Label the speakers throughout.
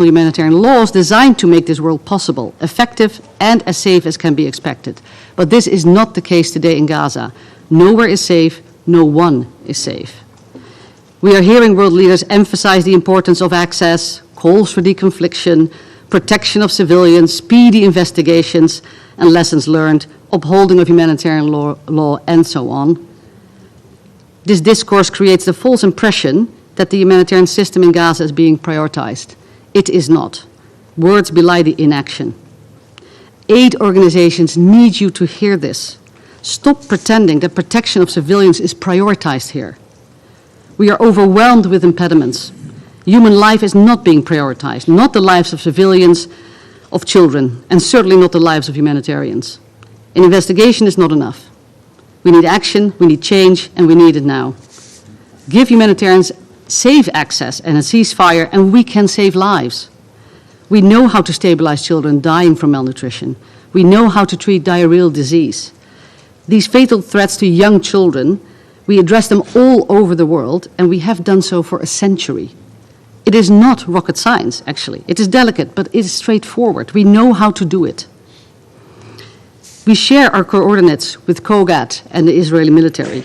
Speaker 1: humanitarian laws designed to make this world possible, effective, and as safe as can be expected. But this is not the case today in Gaza. Nowhere is safe, no one is safe. We are hearing world leaders emphasize the importance of access, calls for deconfliction, protection of civilians, speedy investigations, and lessons learned, upholding of humanitarian law, and so on. This discourse creates the false impression that the humanitarian system in Gaza is being prioritized. It is not. Words belie the inaction. Aid organizations need you to hear this. Stop pretending that protection of civilians is prioritized here. We are overwhelmed with impediments. Human life is not being prioritized, not the lives of civilians, of children, and certainly not the lives of humanitarians. An investigation is not enough. We need action, we need change, and we need it now. Give humanitarians safe access and a ceasefire, and we can save lives. We know how to stabilize children dying from malnutrition. We know how to treat diarrheal disease. These fatal threats to young children, we address them all over the world, and we have done so for a century. It is not rocket science, actually. It is delicate, but it is straightforward. We know how to do it. We share our coordinates with COGAT and the Israeli military.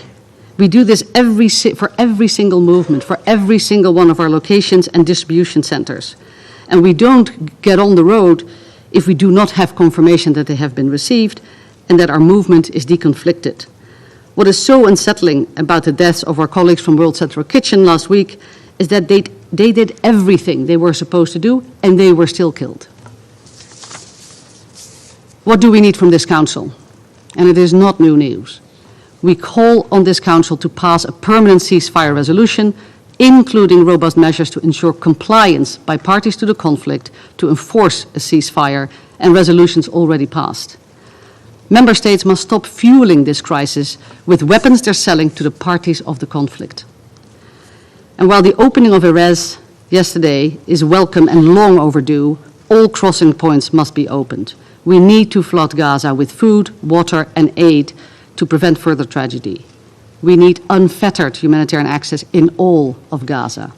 Speaker 1: We do this for every single movement, for every single one of our locations and distribution centers. And we don't get on the road if we do not have confirmation that they have been received and that our movement is deconflicted. What is so unsettling about the deaths of our colleagues from World Central Kitchen last week is that they did everything they were supposed to do, and they were still killed. What do we need from this Council? And it is not new news. We call on this Council to pass a permanent ceasefire resolution, including robust measures to ensure compliance by parties to the conflict to enforce a ceasefire and resolutions already passed. Member States must stop fueling this crisis with weapons they're selling to the parties of the conflict. And while the opening of Erez yesterday is welcome and long overdue, all crossing points must be opened. We need to flood Gaza with food, water, and aid to prevent further tragedy. We need unfettered humanitarian access in all of Gaza.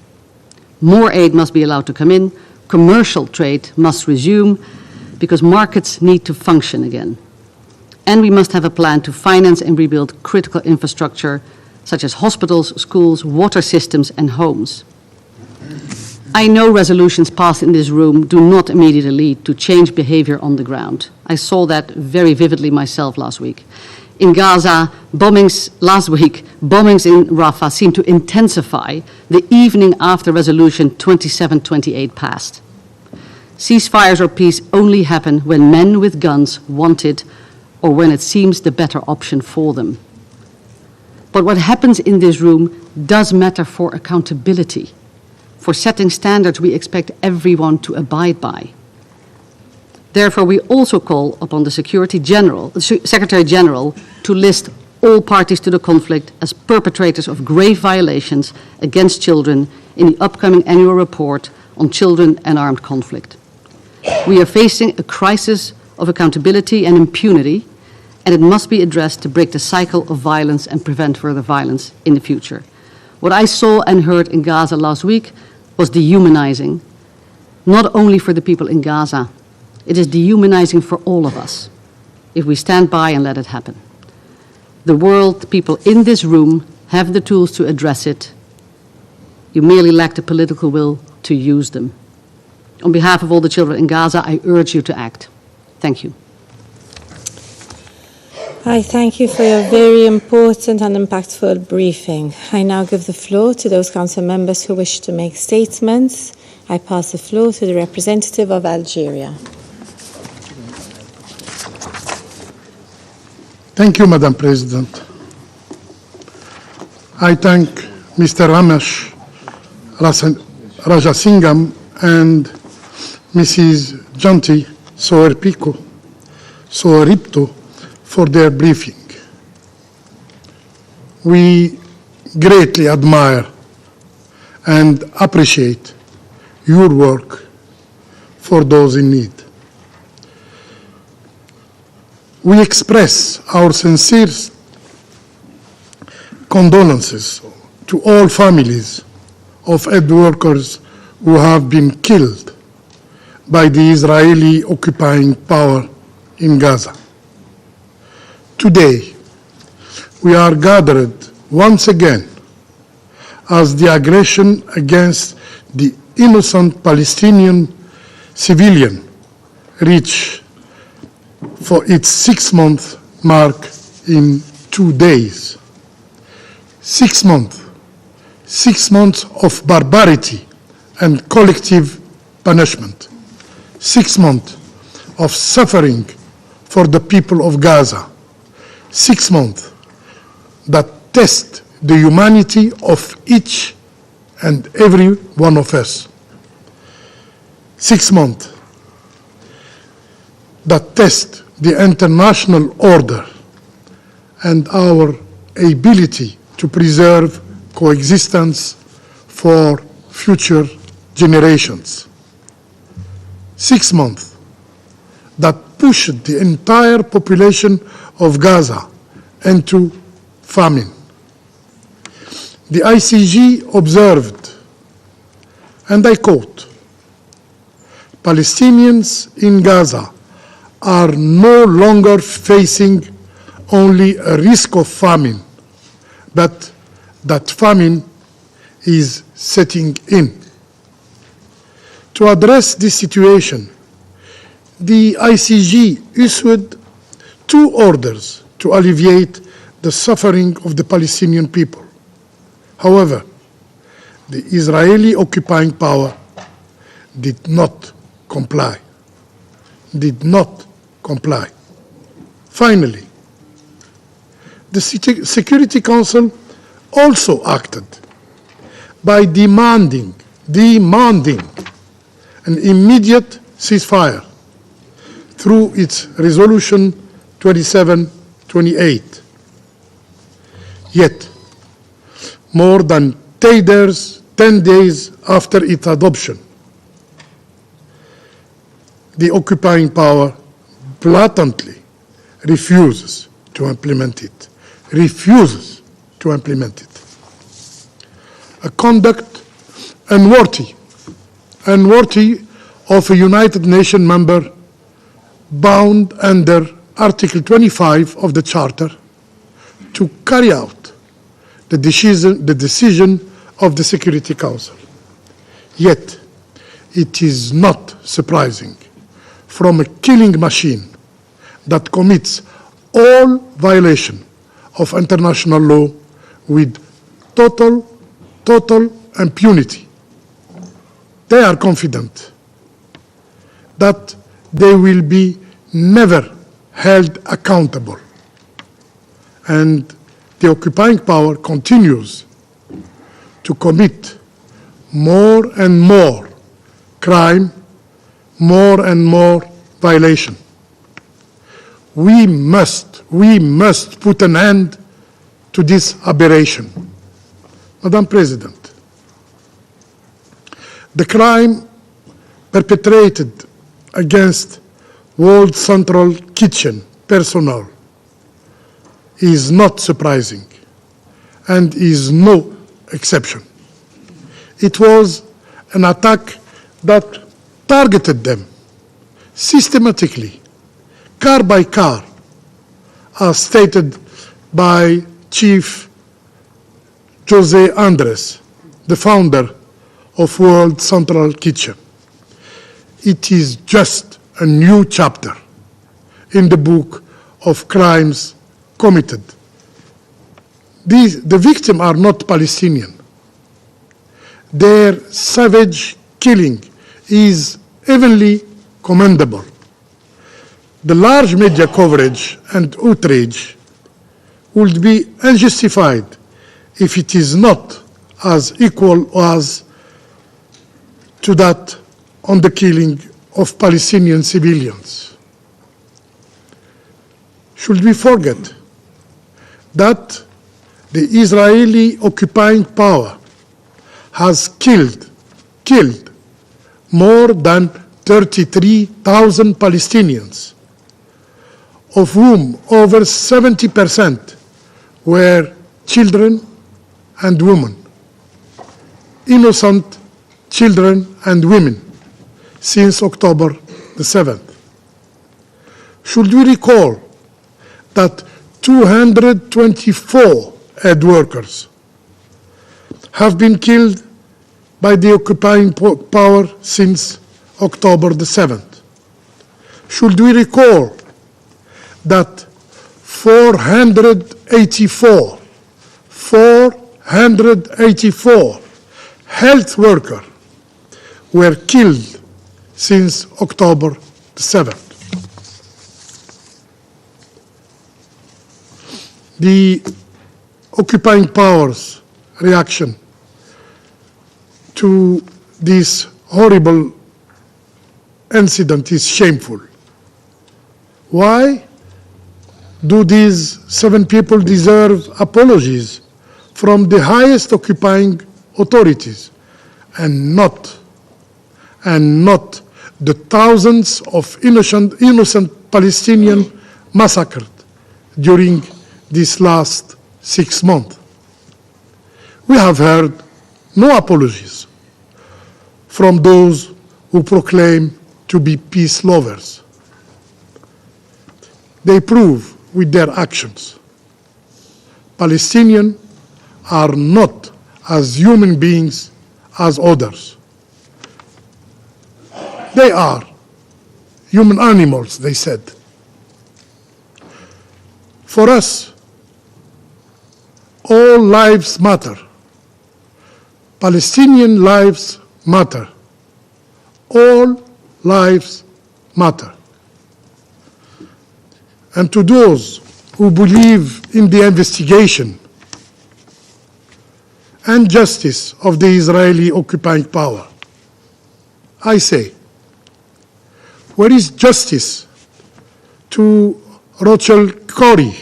Speaker 1: More aid must be allowed to come in. Commercial trade must resume because markets need to function again. And we must have a plan to finance and rebuild critical infrastructure such as hospitals, schools, water systems, and homes. I know resolutions passed in this room do not immediately lead to change behavior on the ground. I saw that very vividly myself last week. In Gaza, last week, bombings in Rafah seemed to intensify the evening after Resolution 2728 passed. Ceasefires or peace only happen when men with guns want it or when it seems the better option for them. But what happens in this room does matter for accountability, for setting standards we expect everyone to abide by. Therefore, we also call upon the Secretary General to list all parties to the conflict as perpetrators of grave violations against children in the upcoming annual report on children and armed conflict. We are facing a crisis of accountability and impunity, and it must be addressed to break the cycle of violence and prevent further violence in the future. What I saw and heard in Gaza last week was dehumanizing, not only for the people in Gaza. It is dehumanizing for all of us if we stand by and let it happen. The world, the people in this room have the tools to address it. You merely lack the political will to use them. On behalf of all the children in Gaza, I urge you to act. Thank you.
Speaker 2: I thank you for your very important and impactful briefing. I now give the floor to those council members who wish to make statements. I pass the floor to the representative of Algeria.
Speaker 3: Thank you, Madam President. I thank Mr. Ramesh Rajasingham and Mrs. Janti Soeripto for their briefing. We greatly admire and appreciate your work for those in need. We express our sincere condolences to all families of aid workers who have been killed by the Israeli occupying power in Gaza. Today, we are gathered once again as the aggression against the innocent Palestinian civilian reach for its 6-month mark in 2 days. 6 months. 6 months of barbarity and collective punishment. 6 months of suffering for the people of Gaza. 6 months that test the humanity of each and every one of us. 6 months that test the international order and our ability to preserve coexistence for future generations. 6 months that pushed the entire population of Gaza into famine. The ICG observed, and I quote, "Palestinians in Gaza are no longer facing only a risk of famine, but that famine is setting in." To address this situation, the ICG issued 2 orders to alleviate the suffering of the Palestinian people. However, the Israeli occupying power did not comply. Did not comply. Finally, the Security Council also acted by demanding an immediate ceasefire through its Resolution 2728. Yet, more than 10 days after its adoption, the occupying power blatantly refuses to implement it. Refuses to implement it. A conduct unworthy of a United Nations member bound under Article 25 of the Charter to carry out the decision of the Security Council. Yet, it is not surprising from a killing machine that commits all violation of international law with total impunity. They are confident that they will be never held accountable. And the occupying power continues to commit more and more crime, more and more violation. We must put an end to this aberration. Madam President, the crime perpetrated against World Central Kitchen personnel is not surprising and is no exception. It was an attack that targeted them systematically, car by car, as stated by Chief Jose Andres, the founder of World Central Kitchen. It is just a new chapter in the book of crimes committed. The victims are not Palestinian. Their savage killing is evenly commendable. The large media coverage and outrage would be unjustified if it is not as equal as to that on the killing of Palestinian civilians. Should we forget that the Israeli occupying power has killed more than 33,000 Palestinians, of whom over 70% were children and women, innocent children and women, since October the 7th. Should we recall that 224 aid workers have been killed by the occupying power since October the 7th? Should we recall that 484 health workers were killed since October the 7th? The occupying powers' reaction to this horrible incident is shameful. Why do these 7 people deserve apologies from the highest occupying authorities and not the thousands of innocent Palestinians massacred during these last 6 months? We have heard no apologies from those who proclaim to be peace lovers. They prove with their actions Palestinians are not as human beings as others. They are human animals, they said. For us, all lives matter. Palestinian lives matter. All lives matter. And to those who believe in the investigation and justice of the Israeli occupying power, I say, where is justice to Rachel Corrie?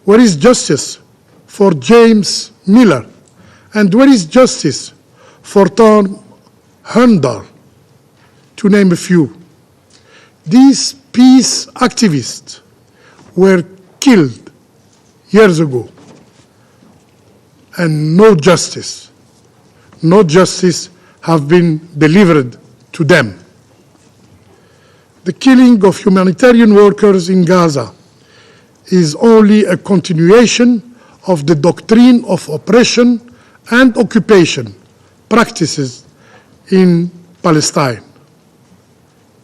Speaker 3: Where is justice for James Miller? And where is justice for Tom Hundal, to name a few? These peace activists were killed years ago, and no justice have been delivered to them. The killing of humanitarian workers in Gaza is only a continuation of the doctrine of oppression and occupation practices in Palestine.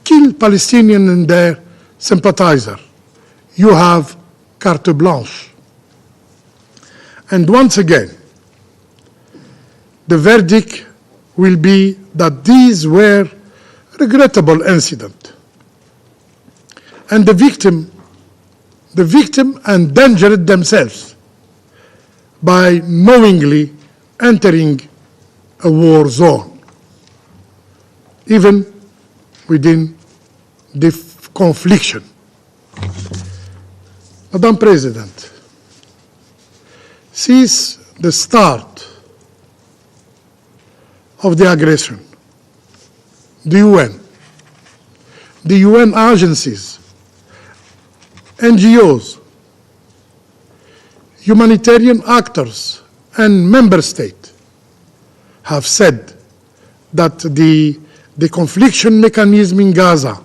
Speaker 3: Kill Palestinians and their sympathizers. You have carte blanche. And once again, the verdict will be that these were regrettable incidents. And the victim endangered themselves by knowingly entering a war zone, even within the confliction. Madam President, since the start of the aggression, the UN agencies, NGOs, humanitarian actors, and member states have said that the confliction mechanism in Gaza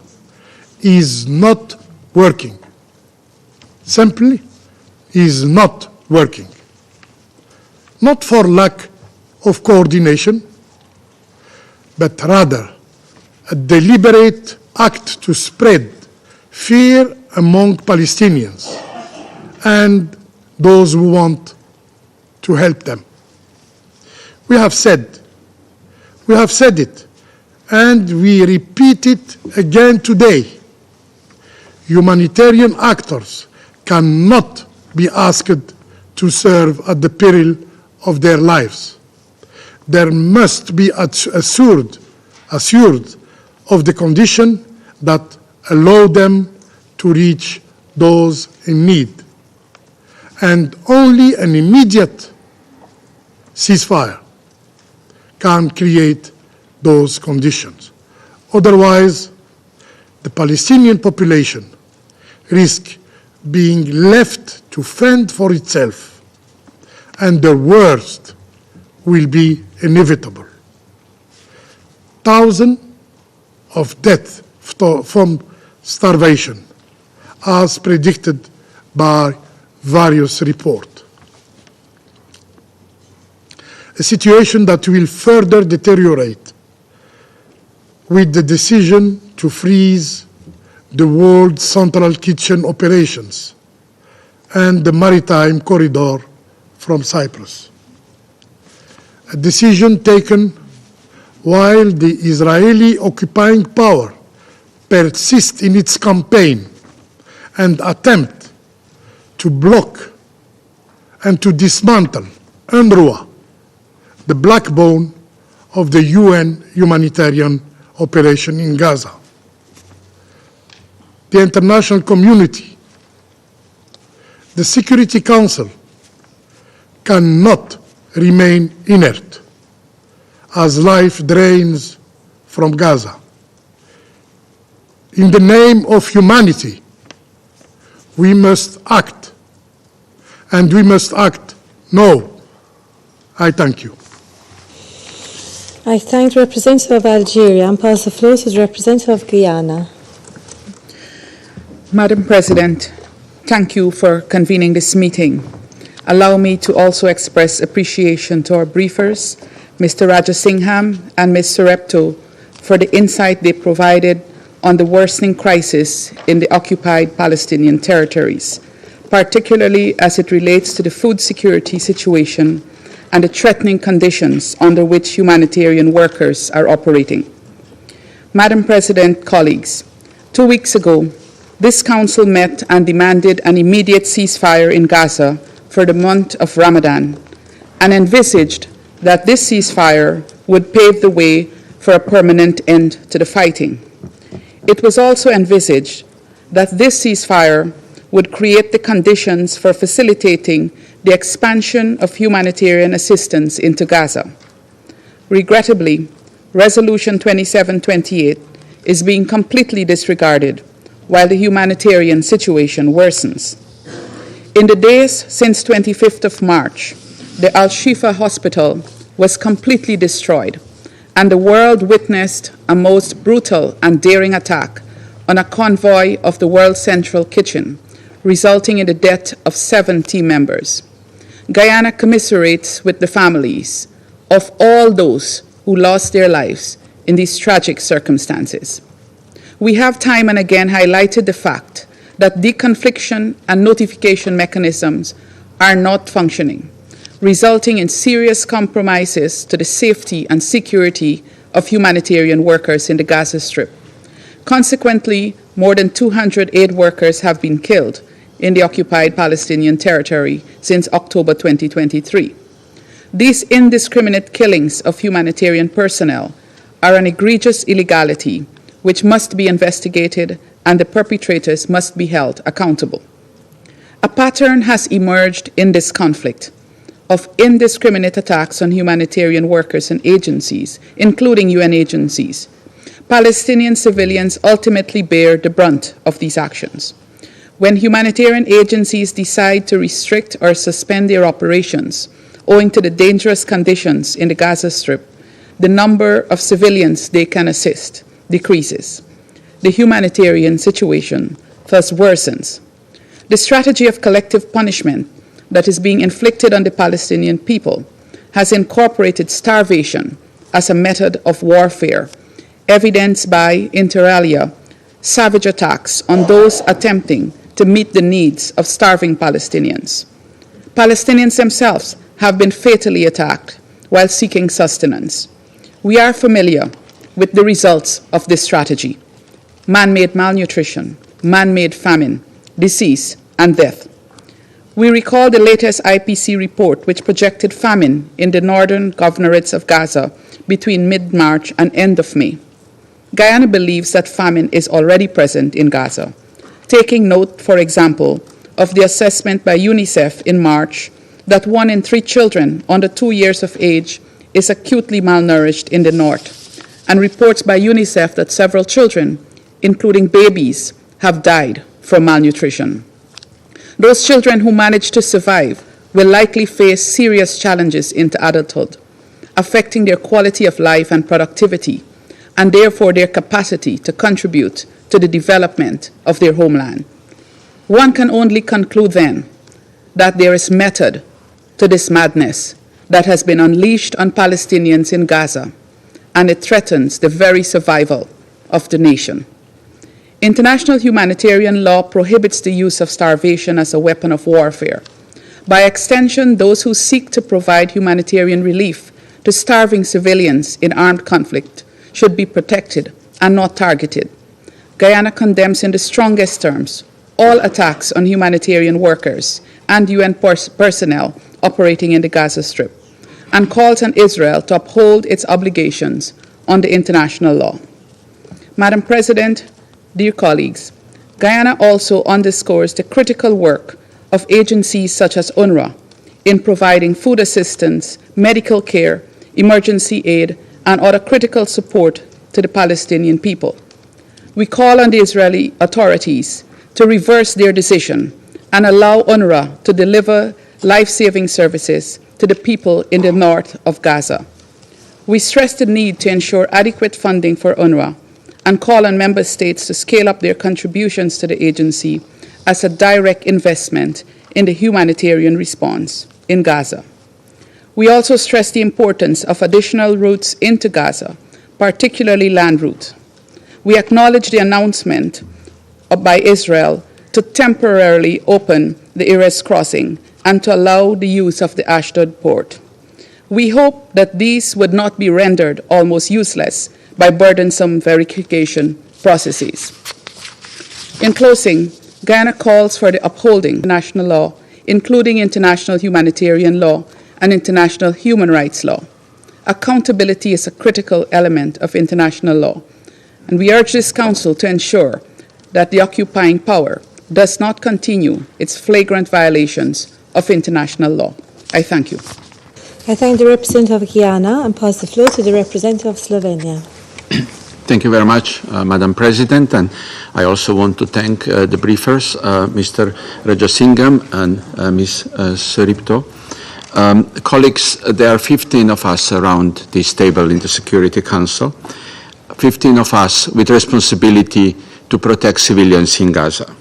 Speaker 3: is not working. Simply is not working. Not for lack of coordination, but rather a deliberate act to spread fear among Palestinians and those who want to help them. We have said it, and we repeat it again today. Humanitarian actors cannot be asked to serve at the peril of their lives. There must be assured of the condition that allow them to reach those in need. And only an immediate ceasefire can create those conditions. Otherwise, the Palestinian population risks being left to fend for itself, and the worst will be inevitable. Thousands of death from starvation, as predicted by various reports. A situation that will further deteriorate with the decision to freeze the world central kitchen operations and the maritime corridor from Cyprus. A decision taken while the Israeli occupying power persists in its campaign and attempt to block and to dismantle UNRWA, the backbone of the UN humanitarian operation in Gaza. The international community, the Security Council, cannot remain inert as life drains from Gaza. In the name of humanity, we must act, and we must act now. I thank you.
Speaker 2: I thank the representative of Algeria and pass the floor to the representative of Guyana.
Speaker 4: Madam President, thank you for convening this meeting. Allow me to also express appreciation to our briefers, Mr. Rajasingham and Ms. Sarepto, for the insight they provided on the worsening crisis in the occupied Palestinian territories, particularly as it relates to the food security situation and the threatening conditions under which humanitarian workers are operating. Madam President, colleagues, 2 weeks ago, this Council met and demanded an immediate ceasefire in Gaza for the month of Ramadan, and envisaged that this ceasefire would pave the way for a permanent end to the fighting. It was also envisaged that this ceasefire would create the conditions for facilitating the expansion of humanitarian assistance into Gaza. Regrettably, Resolution 2728 is being completely disregarded while the humanitarian situation worsens. In the days since 25th of March, the Al-Shifa hospital was completely destroyed, and the world witnessed a most brutal and daring attack on a convoy of the World Central Kitchen, resulting in the death of 7 team members. Guyana commiserates with the families of all those who lost their lives in these tragic circumstances. We have time and again highlighted the fact that deconfliction and notification mechanisms are not functioning, resulting in serious compromises to the safety and security of humanitarian workers in the Gaza Strip. Consequently, more than 200 aid workers have been killed in the occupied Palestinian territory since October 2023. These indiscriminate killings of humanitarian personnel are an egregious illegality which must be investigated, and the perpetrators must be held accountable. A pattern has emerged in this conflict of indiscriminate attacks on humanitarian workers and agencies, including UN agencies. Palestinian civilians ultimately bear the brunt of these actions. When humanitarian agencies decide to restrict or suspend their operations owing to the dangerous conditions in the Gaza Strip, the number of civilians they can assist decreases. The humanitarian situation thus worsens. The strategy of collective punishment that is being inflicted on the Palestinian people has incorporated starvation as a method of warfare, evidenced by, inter alia, savage attacks on those attempting to meet the needs of starving Palestinians. Palestinians themselves have been fatally attacked while seeking sustenance. We are familiar with the results of this strategy: man-made malnutrition, man-made famine, disease, and death. We recall the latest IPC report which projected famine in the northern governorates of Gaza between mid-March and end of May. Guyana believes that famine is already present in Gaza, taking note, for example, of the assessment by UNICEF in March that 1 in 3 children under 2 years of age is acutely malnourished in the north, and reports by UNICEF that several children, including babies, have died from malnutrition. Those children who manage to survive will likely face serious challenges into adulthood, affecting their quality of life and productivity, and therefore their capacity to contribute to the development of their homeland. One can only conclude then that there is method to this madness that has been unleashed on Palestinians in Gaza, and it threatens the very survival of the nation. International humanitarian law prohibits the use of starvation as a weapon of warfare. By extension, those who seek to provide humanitarian relief to starving civilians in armed conflict should be protected and not targeted. Guyana condemns in the strongest terms all attacks on humanitarian workers and UN personnel operating in the Gaza Strip, and calls on Israel to uphold its obligations under international law. Madam President, dear colleagues, Guyana also underscores the critical work of agencies such as UNRWA in providing food assistance, medical care, emergency aid, and other critical support to the Palestinian people. We call on the Israeli authorities to reverse their decision and allow UNRWA to deliver life-saving services to the people in the north of Gaza. We stress the need to ensure adequate funding for UNRWA and call on member states to scale up their contributions to the agency as a direct investment in the humanitarian response in Gaza. We also stress the importance of additional routes into Gaza, particularly land routes. We acknowledge the announcement by Israel to temporarily open the Erez crossing and to allow the use of the Ashdod port. We hope that these would not be rendered almost useless by burdensome verification processes. In closing, Guyana calls for the upholding of international law, including international humanitarian law and international human rights law. Accountability is a critical element of international law, and we urge this Council to ensure that the occupying power does not continue its flagrant violations of international law. I thank you.
Speaker 2: I thank the representative of Guyana and pass the floor to the representative of Slovenia.
Speaker 5: Thank you very much, Madam President, and I also want to thank the briefers, Mr. Rajasingham and Ms. Suripto. Colleagues, there are 15 of us around this table in the Security Council, 15 of us with responsibility to protect civilians in Gaza.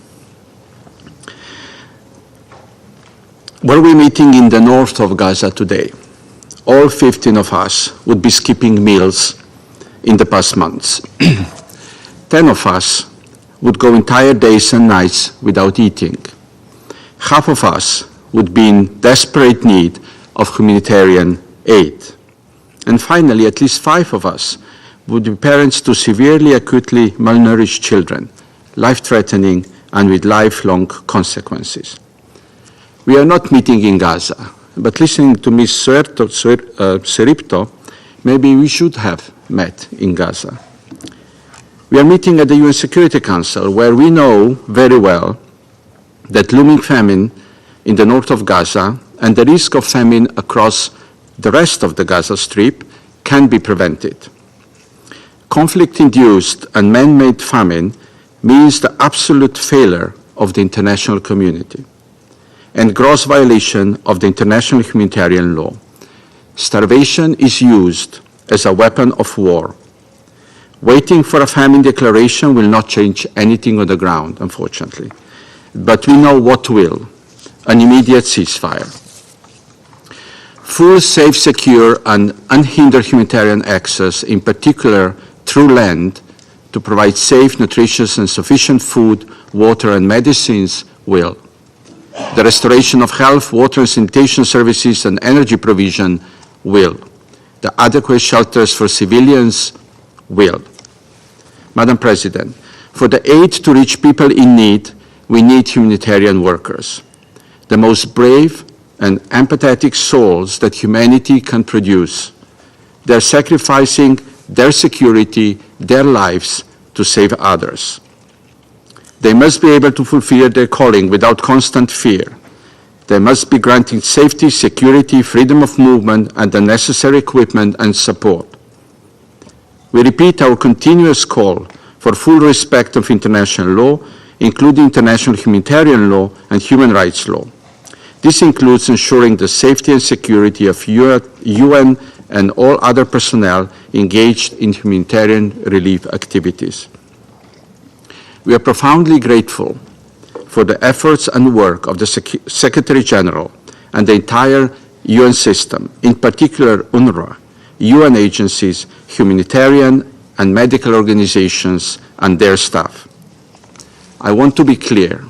Speaker 5: Were we meeting in the north of Gaza today, all 15 of us would be skipping meals in the past months. 10 of us would go entire days and nights without eating. Half of us would be in desperate need of humanitarian aid. And finally, at least 5 of us would be parents to severely, acutely malnourished children, life-threatening and with lifelong consequences. We are not meeting in Gaza, but listening to Ms. Suripto, maybe we should have met in Gaza. We are meeting at the UN Security Council, where we know very well that looming famine in the north of Gaza and the risk of famine across the rest of the Gaza Strip can be prevented. Conflict-induced and man-made famine means the absolute failure of the international community and gross violation of the international humanitarian law. Starvation is used as a weapon of war. Waiting for a famine declaration will not change anything on the ground, unfortunately. But we know what will: an immediate ceasefire. Full, safe, secure, and unhindered humanitarian access, in particular through land, to provide safe, nutritious, and sufficient food, water, and medicines will. The restoration of health, water, and sanitation services and energy provision will. The adequate shelters for civilians will. Madam President, for the aid to reach people in need, we need humanitarian workers, the most brave and empathetic souls that humanity can produce. They're sacrificing their security, their lives, to save others. They must be able to fulfill their calling without constant fear. They must be granted safety, security, freedom of movement, and the necessary equipment and support. We repeat our continuous call for full respect of international law, including international humanitarian law and human rights law. This includes ensuring the safety and security of UN and all other personnel engaged in humanitarian relief activities. We are profoundly grateful for the efforts and work of the Secretary General and the entire UN system, in particular UNRWA, UN agencies, humanitarian and medical organizations, and their staff. I want to be clear.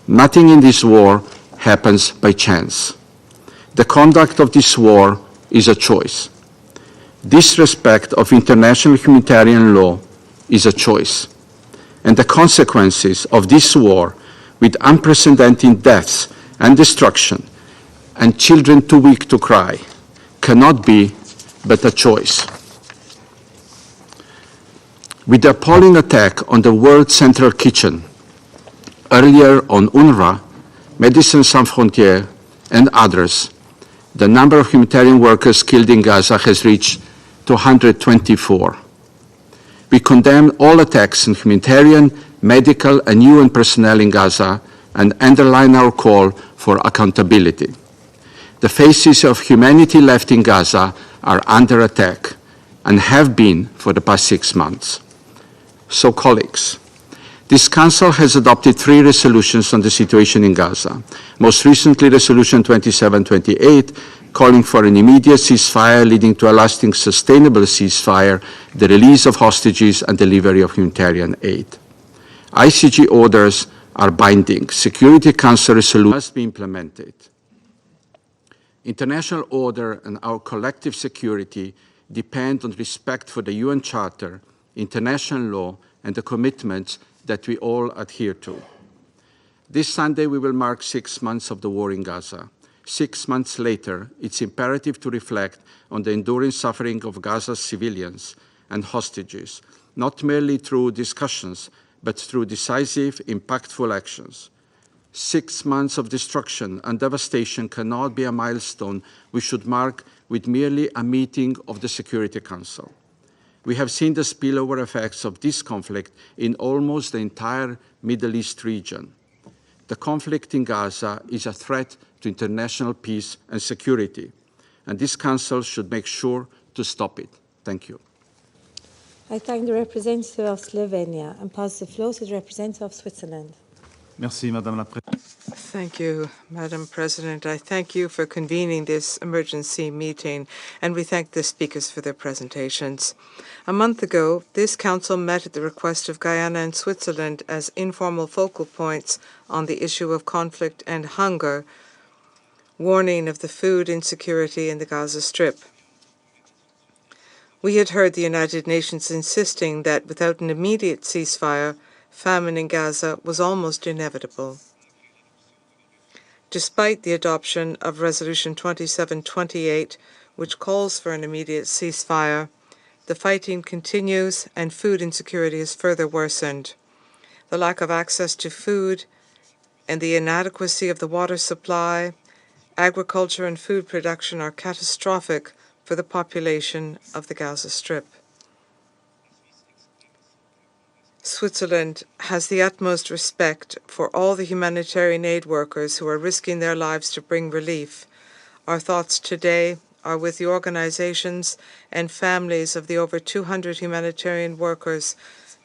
Speaker 5: Nothing in this war happens by chance. The conduct of this war is a choice. Disrespect of international humanitarian law is a choice. And the consequences of this war, with unprecedented deaths and destruction, and children too weak to cry, cannot be but a choice. With the appalling attack on the World Central Kitchen, earlier on UNRWA, Médecins Sans Frontières, and others, the number of humanitarian workers killed in Gaza has reached 224. We condemn all attacks on humanitarian, medical, and UN personnel in Gaza and underline our call for accountability. The faces of humanity left in Gaza are under attack and have been for the past 6 months. So, colleagues, this Council has adopted 3 resolutions on the situation in Gaza, most recently Resolution 2728, calling for an immediate ceasefire leading to a lasting, sustainable ceasefire, the release of hostages, and delivery of humanitarian aid. ICG orders are binding. Security Council resolutions must be implemented. International order and our collective security depend on respect for the UN Charter, international law, and the commitments that we all adhere to. This Sunday we will mark 6 months of the war in Gaza. 6 months later, it's imperative to reflect on the enduring suffering of Gaza's civilians and hostages, not merely through discussions, but through decisive, impactful actions. 6 months of destruction and devastation cannot be a milestone we should mark with merely a meeting of the Security Council. We have seen the spillover effects of this conflict in almost the entire Middle East region. The conflict in Gaza is a threat to international peace and security, and this Council should make sure to stop it. Thank you.
Speaker 2: I thank the representative of Slovenia and pass the floor to the representative of Switzerland.
Speaker 6: Merci, Madame la Présidente.
Speaker 7: Thank you, Madam President. I thank you for convening this emergency meeting, and we thank the speakers for their presentations. A month ago, this Council met at the request of Guyana and Switzerland as informal focal points on the issue of conflict and hunger, warning of the food insecurity in the Gaza Strip. We had heard the United Nations insisting that without an immediate ceasefire, famine in Gaza was almost inevitable. Despite the adoption of Resolution 2728, which calls for an immediate ceasefire, the fighting continues and food insecurity is further worsened. The lack of access to food and the inadequacy of the water supply, agriculture and food production are catastrophic for the population of the Gaza Strip. Switzerland has the utmost respect for all the humanitarian aid workers who are risking their lives to bring relief. Our thoughts today are with the organizations and families of the over 200 humanitarian workers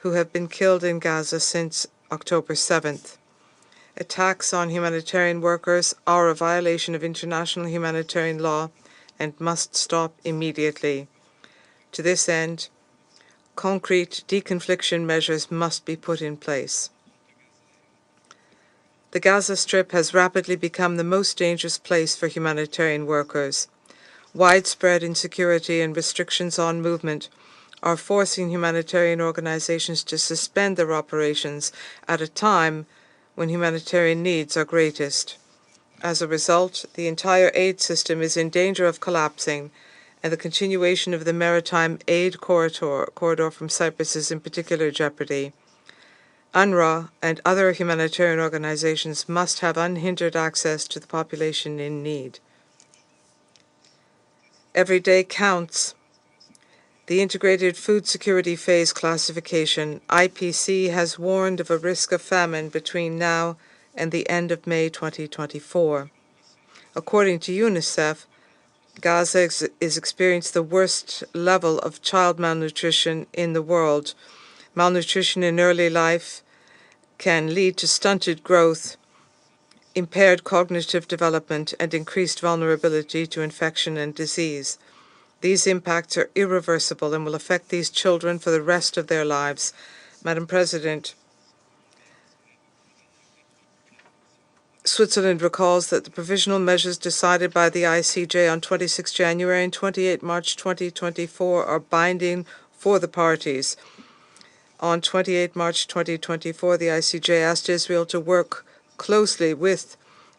Speaker 7: who have been killed in Gaza since October 7th. Attacks on humanitarian workers are a violation of international humanitarian law and must stop immediately. To this end, concrete deconfliction measures must be put in place. The Gaza Strip has rapidly become the most dangerous place for humanitarian workers. Widespread insecurity and restrictions on movement are forcing humanitarian organizations to suspend their operations at a time when humanitarian needs are greatest. As a result, the entire aid system is in danger of collapsing, and the continuation of the maritime aid corridor from Cyprus is in particular jeopardy. UNRWA and other humanitarian organizations must have unhindered access to the population in need. Every day counts. The Integrated Food Security Phase Classification, IPC, has warned of a risk of famine between now and the end of May 2024. According to UNICEF, Gaza is experiencing the worst level of child malnutrition in the world. Malnutrition in early life can lead to stunted growth, impaired cognitive development, and increased vulnerability to infection and disease. These impacts are irreversible and will affect these children for the rest of their lives. Madam President, Switzerland recalls that the provisional measures decided by the ICJ on 26 January and 28 March 2024 are binding for the parties. On 28 March 2024, the ICJ asked Israel to work closely with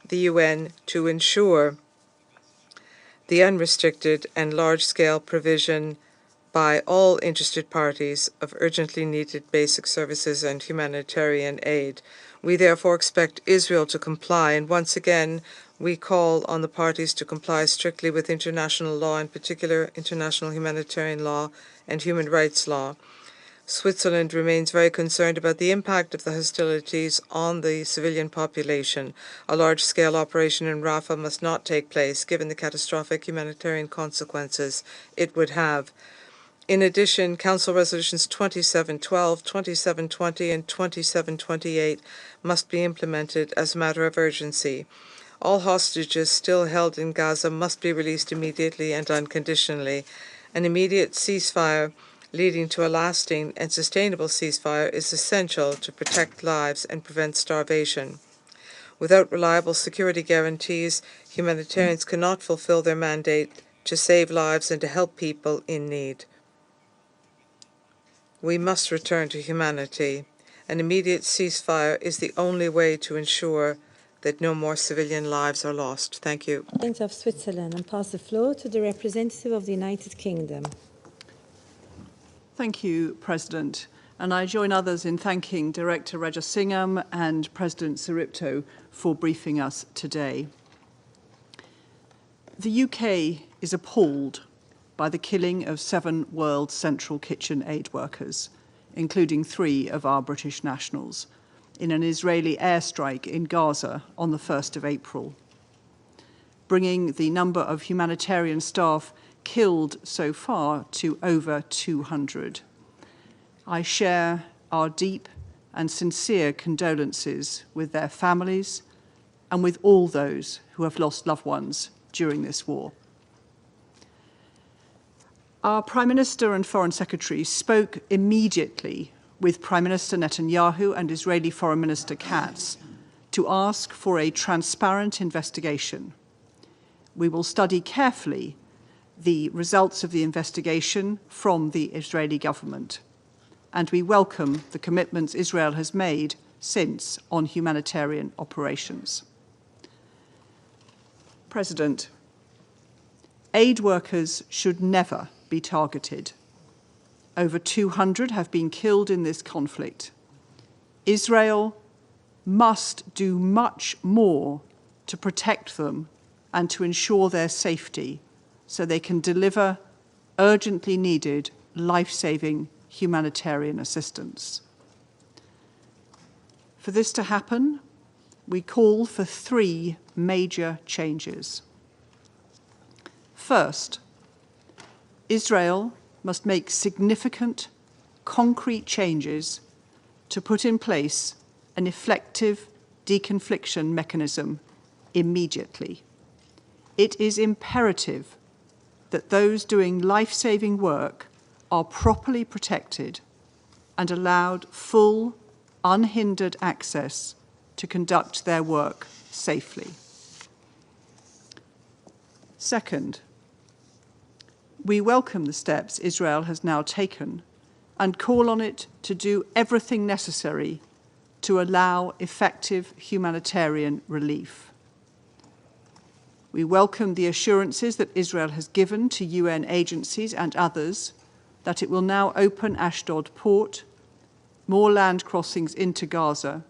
Speaker 7: the UN to ensure the unrestricted and large-scale provision by all interested parties of urgently needed basic services and humanitarian aid. We therefore expect Israel to comply, and once again, we call on the parties to comply strictly with international law, in particular international humanitarian law and human rights law. Switzerland remains very concerned about the impact of the hostilities on the civilian population. A large-scale operation in Rafah must not take place, given the catastrophic humanitarian consequences it would have. In addition, Council Resolutions 2712, 2720, and 2728 must be implemented as a matter of urgency. All hostages still held in Gaza must be released immediately and unconditionally. An immediate ceasefire leading to a lasting and sustainable ceasefire is essential to protect lives and prevent starvation. Without reliable security guarantees, humanitarians cannot fulfill their mandate to save lives and to help people in need. We must return to humanity. An immediate ceasefire is the only way to ensure that no more civilian lives are lost. Thank you.
Speaker 2: President of Switzerland, and pass the floor to the representative of the United Kingdom.
Speaker 8: Thank you, President. And I join others in thanking Director Rajasingham and President Saripto for briefing us today. The UK is appalled by the killing of 7 World Central Kitchen aid workers, including 3 of our British nationals, in an Israeli airstrike in Gaza on the 1st of April, bringing the number of humanitarian staff killed so far to over 200. I share our deep and sincere condolences with their families and with all those who have lost loved ones during this war. Our Prime Minister and Foreign Secretary spoke immediately with Prime Minister Netanyahu and Israeli Foreign Minister Katz to ask for a transparent investigation. We will study carefully the results of the investigation from the Israeli government, and we welcome the commitments Israel has made since on humanitarian operations. President, aid workers should never be targeted. Over 200 have been killed in this conflict. Israel must do much more to protect them and to ensure their safety so they can deliver urgently needed, life-saving humanitarian assistance. For this to happen, we call for 3 major changes. First, Israel must make significant, concrete changes to put in place an effective deconfliction mechanism immediately. It is imperative that those doing life-saving work are properly protected and allowed full, unhindered access to conduct their work safely. Second, we welcome the steps Israel has now taken and call on it to do everything necessary to allow effective humanitarian relief. We welcome the assurances that Israel has given to UN agencies and others that it will now open Ashdod port, more land crossings into Gaza,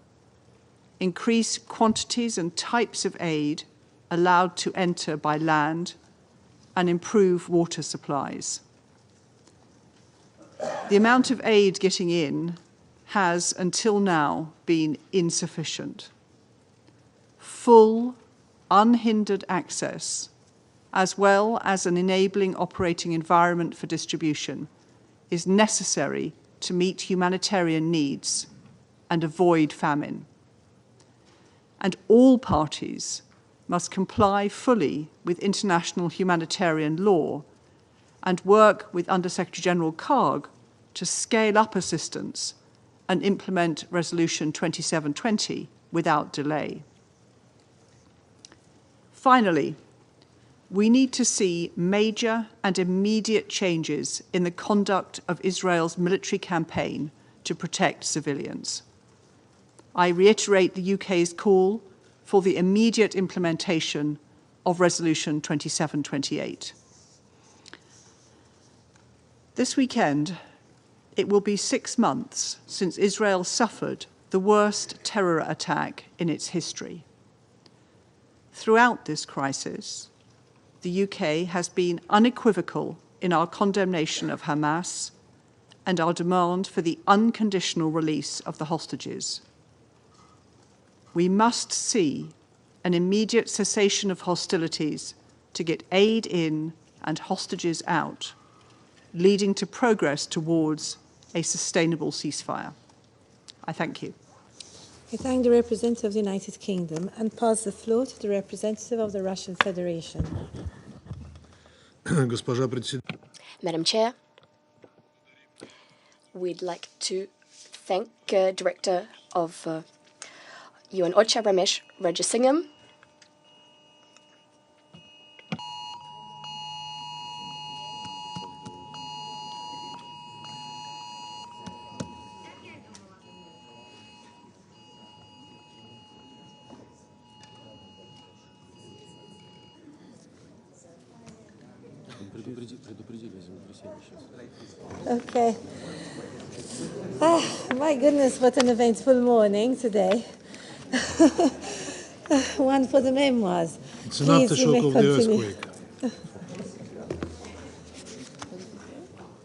Speaker 8: increase quantities and types of aid allowed to enter by land, and improve water supplies. The amount of aid getting in has, until now, been insufficient. Full, unhindered access as well as an enabling operating environment for distribution, is necessary to meet humanitarian needs and avoid famine. And all parties must comply fully with international humanitarian law and work with Under-Secretary-General Karg to scale up assistance and implement Resolution 2720 without delay. Finally, we need to see major and immediate changes in the conduct of Israel's military campaign to protect civilians. I reiterate the UK's call for the immediate implementation of Resolution 2728. This weekend, it will be 6 months since Israel suffered the worst terror attack in its history. Throughout this crisis, the UK has been unequivocal in our condemnation of Hamas and our demand for the unconditional release of the hostages. We must see an immediate cessation of hostilities to get aid in and hostages out, leading to progress towards a sustainable ceasefire. I thank you.
Speaker 2: I thank the representative of the United Kingdom and pass the floor to the representative of the Russian Federation.
Speaker 9: Madam Chair, we'd like to thank Director of UN OCHA Ramesh Rajasingham.
Speaker 2: Okay. My goodness, what an eventful morning today. One for the memoirs.
Speaker 3: It's an aftershock of the earthquake.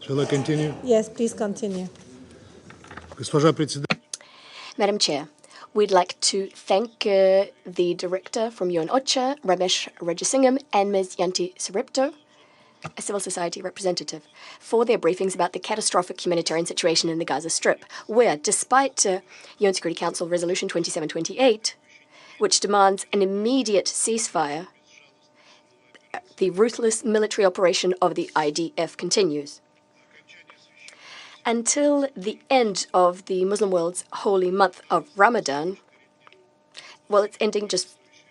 Speaker 3: Shall I continue?
Speaker 2: Yes, please continue.
Speaker 9: Madam Chair, we'd like to thank the Director from UN OCHA, Ramesh Rajasingham, and Ms. Yanti Sarepto, a civil society representative, for their briefings about the catastrophic humanitarian situation in the Gaza Strip, where, despite UN Security Council Resolution 2728, which demands an immediate ceasefire, the ruthless military operation of the IDF continues. Until the end of the Muslim world's holy month of Ramadan, well, it's ending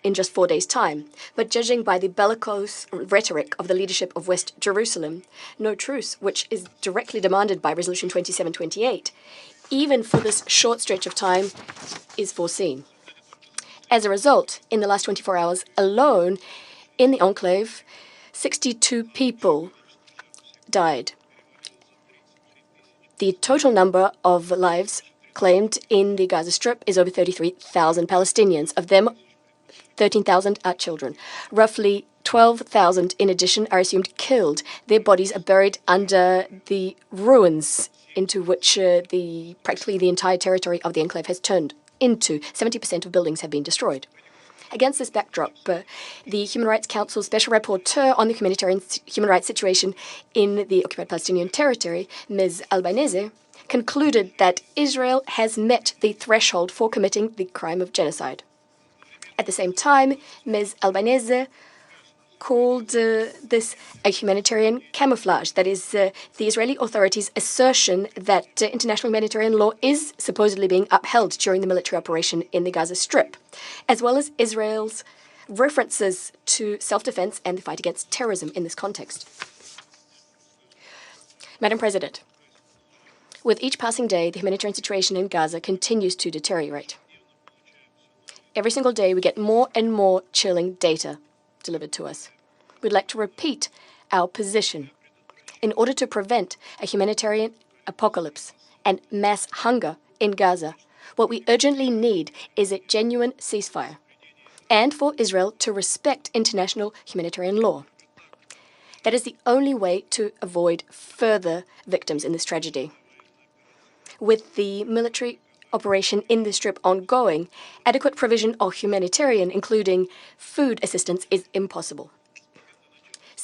Speaker 9: in just 4 days' time. But judging by the bellicose rhetoric of the leadership of West Jerusalem, no truce, which is directly demanded by Resolution 2728, even for this short stretch of time, is foreseen. As a result, in the last 24 hours alone, in the enclave, 62 people died. The total number of lives claimed in the Gaza Strip is over 33,000 Palestinians. Of them, 13,000 are children. Roughly 12,000, in addition, are assumed killed. Their bodies are buried under the ruins into which practically the entire territory of the enclave has turned into. 70% of buildings have been destroyed. Against this backdrop, the Human Rights Council Special Rapporteur on the human rights situation in the occupied Palestinian territory, Ms. Albanese, concluded that Israel has met the threshold for committing the crime of genocide. At the same time, Ms. Albanese called this a humanitarian camouflage. That is, the Israeli authorities' assertion that international humanitarian law is supposedly being upheld during the military operation in the Gaza Strip, as well as Israel's references to self-defense and the fight against terrorism in this context. Madam President, with each passing day, the humanitarian situation in Gaza continues to deteriorate. Every single day, we get more and more chilling data delivered to us. We'd like to repeat our position. In order to prevent a humanitarian apocalypse and mass hunger in Gaza, what we urgently need is a genuine ceasefire, and for Israel to respect international humanitarian law. That is the only way to avoid further victims in this tragedy. With the military operation in the Strip ongoing, adequate provision of humanitarian, including food assistance, is impossible.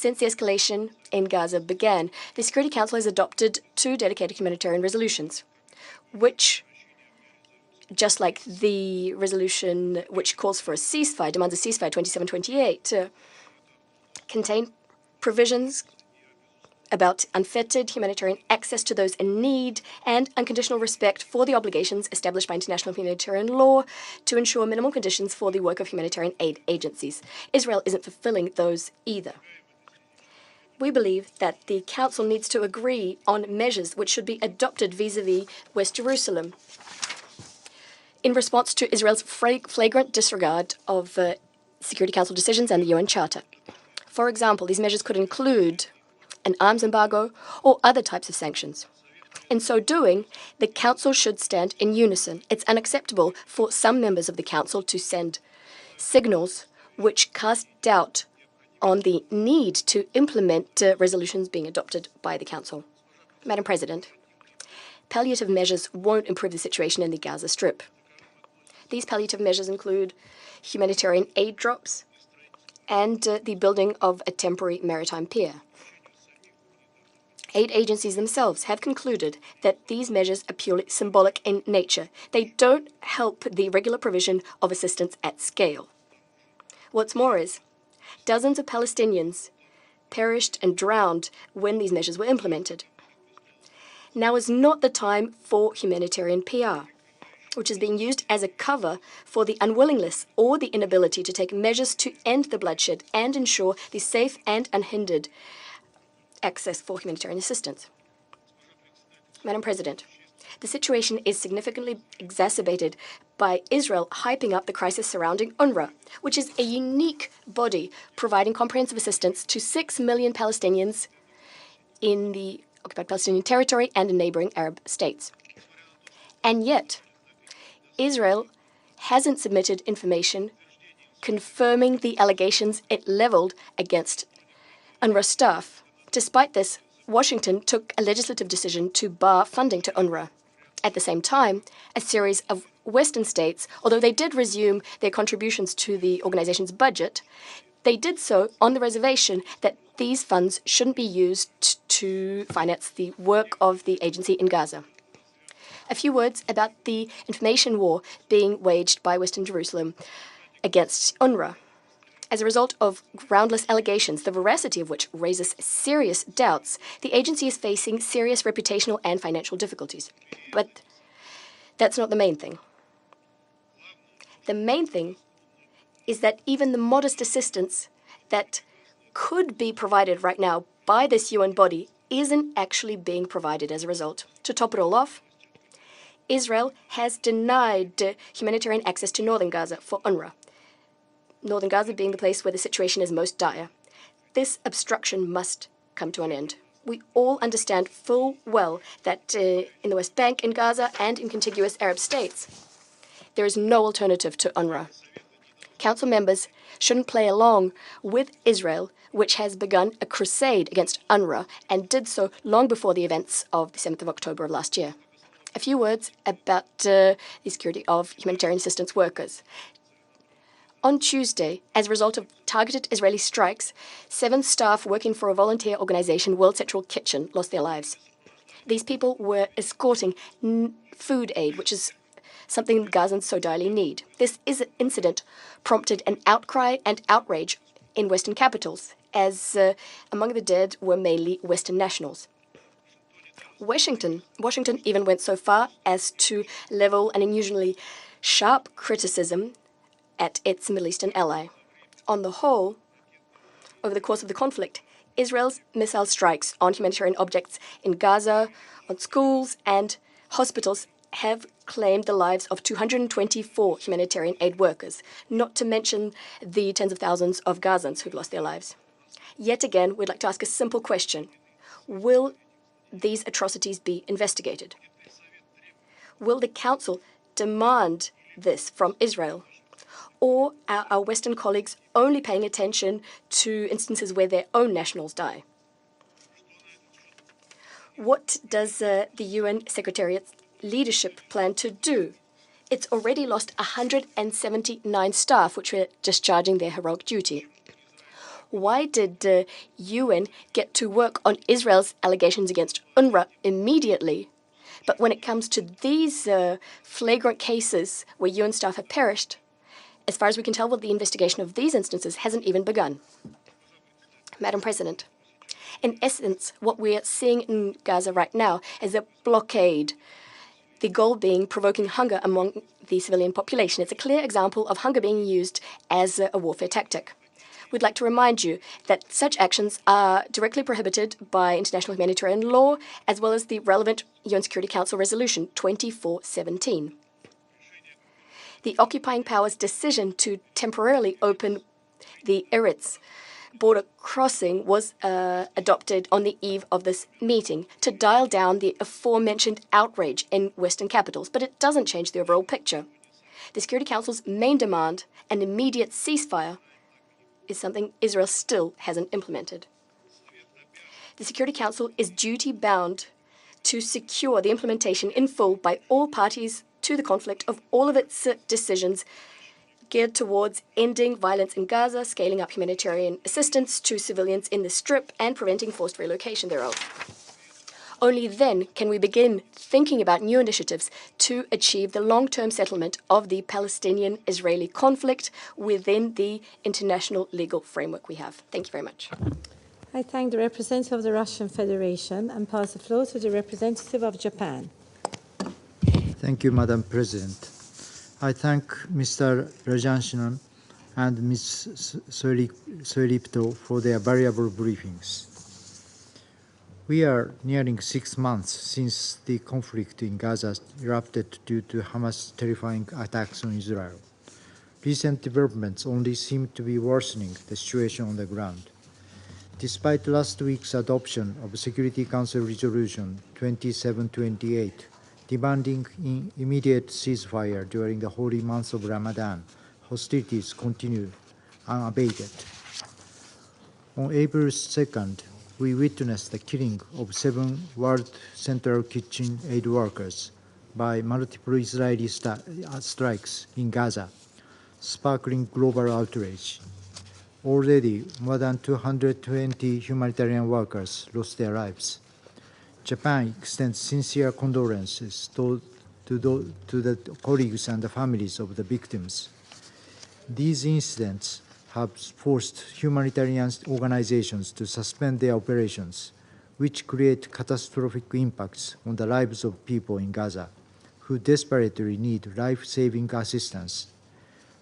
Speaker 9: Since the escalation in Gaza began, the Security Council has adopted 2 dedicated humanitarian resolutions, which, just like the resolution which calls for a ceasefire, demands a ceasefire 2728, contain provisions about unfettered humanitarian access to those in need and unconditional respect for the obligations established by international humanitarian law to ensure minimal conditions for the work of humanitarian aid agencies. Israel isn't fulfilling those either. We believe that the Council needs to agree on measures which should be adopted vis-à-vis West Jerusalem in response to Israel's flagrant disregard of Security Council decisions and the UN Charter. For example, these measures could include an arms embargo or other types of sanctions. In so doing, the Council should stand in unison. It's unacceptable for some members of the Council to send signals which cast doubt on the need to implement resolutions being adopted by the Council. Madam President, palliative measures won't improve the situation in the Gaza Strip. These palliative measures include humanitarian aid drops and the building of a temporary maritime pier. Aid agencies themselves have concluded that these measures are purely symbolic in nature. They don't help the regular provision of assistance at scale. What's more is, dozens of Palestinians perished and drowned when these measures were implemented. Now is not the time for humanitarian PR, which is being used as a cover for the unwillingness or the inability to take measures to end the bloodshed and ensure the safe and unhindered access for humanitarian assistance. Madam President, the situation is significantly exacerbated by Israel hyping up the crisis surrounding UNRWA, which is a unique body providing comprehensive assistance to 6 million Palestinians in the occupied Palestinian territory and in neighboring Arab states. And yet, Israel hasn't submitted information confirming the allegations it leveled against UNRWA staff. Despite this, Washington took a legislative decision to bar funding to UNRWA. At the same time, a series of Western states, although they did resume their contributions to the organization's budget, they did so on the reservation that these funds shouldn't be used to finance the work of the agency in Gaza. A few words about the information war being waged by Western Jerusalem against UNRWA. As a result of groundless allegations, the veracity of which raises serious doubts, the agency is facing serious reputational and financial difficulties. But that's not the main thing. The main thing is that even the modest assistance that could be provided right now by this UN body isn't actually being provided as a result. To top it all off, Israel has denied humanitarian access to northern Gaza for UNRWA, northern Gaza being the place where the situation is most dire. This obstruction must come to an end. We all understand full well that in the West Bank, in Gaza, and in contiguous Arab states, there is no alternative to UNRWA. Council members shouldn't play along with Israel, which has begun a crusade against UNRWA and did so long before the events of the 7th of October of last year. A few words about the security of humanitarian assistance workers. On Tuesday, as a result of targeted Israeli strikes, 7 staff working for a volunteer organization, World Central Kitchen, lost their lives. These people were escorting food aid, which is something Gazans so direly need. This incident prompted an outcry and outrage in Western capitals, as among the dead were mainly Western nationals. Washington even went so far as to level an unusually sharp criticism at its Middle Eastern ally. On the whole, over the course of the conflict, Israel's missile strikes on humanitarian objects in Gaza, on schools and hospitals have claimed the lives of 224 humanitarian aid workers, not to mention the tens of thousands of Gazans who've lost their lives. Yet again, we'd like to ask a simple question. Will these atrocities be investigated? Will the Council demand this from Israel? Or are our Western colleagues only paying attention to instances where their own nationals die? What does the UN Secretariat's leadership plan to do? It's already lost 179 staff, which were discharging their heroic duty. Why did the UN get to work on Israel's allegations against UNRWA immediately? But when it comes to these flagrant cases where UN staff have perished, as far as we can tell, the investigation of these instances hasn't even begun. Madam President, in essence, what we are seeing in Gaza right now is a blockade, the goal being provoking hunger among the civilian population. It's a clear example of hunger being used as a warfare tactic. We'd like to remind you that such actions are directly prohibited by international humanitarian law, as well as the relevant UN Security Council Resolution 2417. The occupying power's decision to temporarily open the Eretz border crossing was adopted on the eve of this meeting to dial down the aforementioned outrage in Western capitals, but it doesn't change the overall picture. The Security Council's main demand, an immediate ceasefire, is something Israel still hasn't implemented. The Security Council is duty-bound to secure the implementation in full by all parties to the conflict of all of its decisions geared towards ending violence in Gaza, scaling up humanitarian assistance to civilians in the Strip, and preventing forced relocation thereof. Only then can we begin thinking about new initiatives to achieve the long-term settlement of the Palestinian-Israeli conflict within the international legal framework we have. Thank you very much.
Speaker 2: I thank the representative of the Russian Federation and pass the floor to the representative of Japan.
Speaker 10: Thank you, Madam President. I thank Mr. Rajanshinan and Ms. Soelipto for their valuable briefings. We are nearing 6 months since the conflict in Gaza erupted due to Hamas' terrifying attacks on Israel. Recent developments only seem to be worsening the situation on the ground. Despite last week's adoption of Security Council Resolution 2728, demanding an immediate ceasefire during the holy month of Ramadan, hostilities continue unabated. On April 2nd, we witnessed the killing of 7 World Central Kitchen aid workers by multiple Israeli strikes in Gaza, sparkling global outrage. Already, more than 220 humanitarian workers lost their lives. Japan extends sincere condolences to the colleagues and the families of the victims. These incidents have forced humanitarian organizations to suspend their operations, which create catastrophic impacts on the lives of people in Gaza, who desperately need life-saving assistance.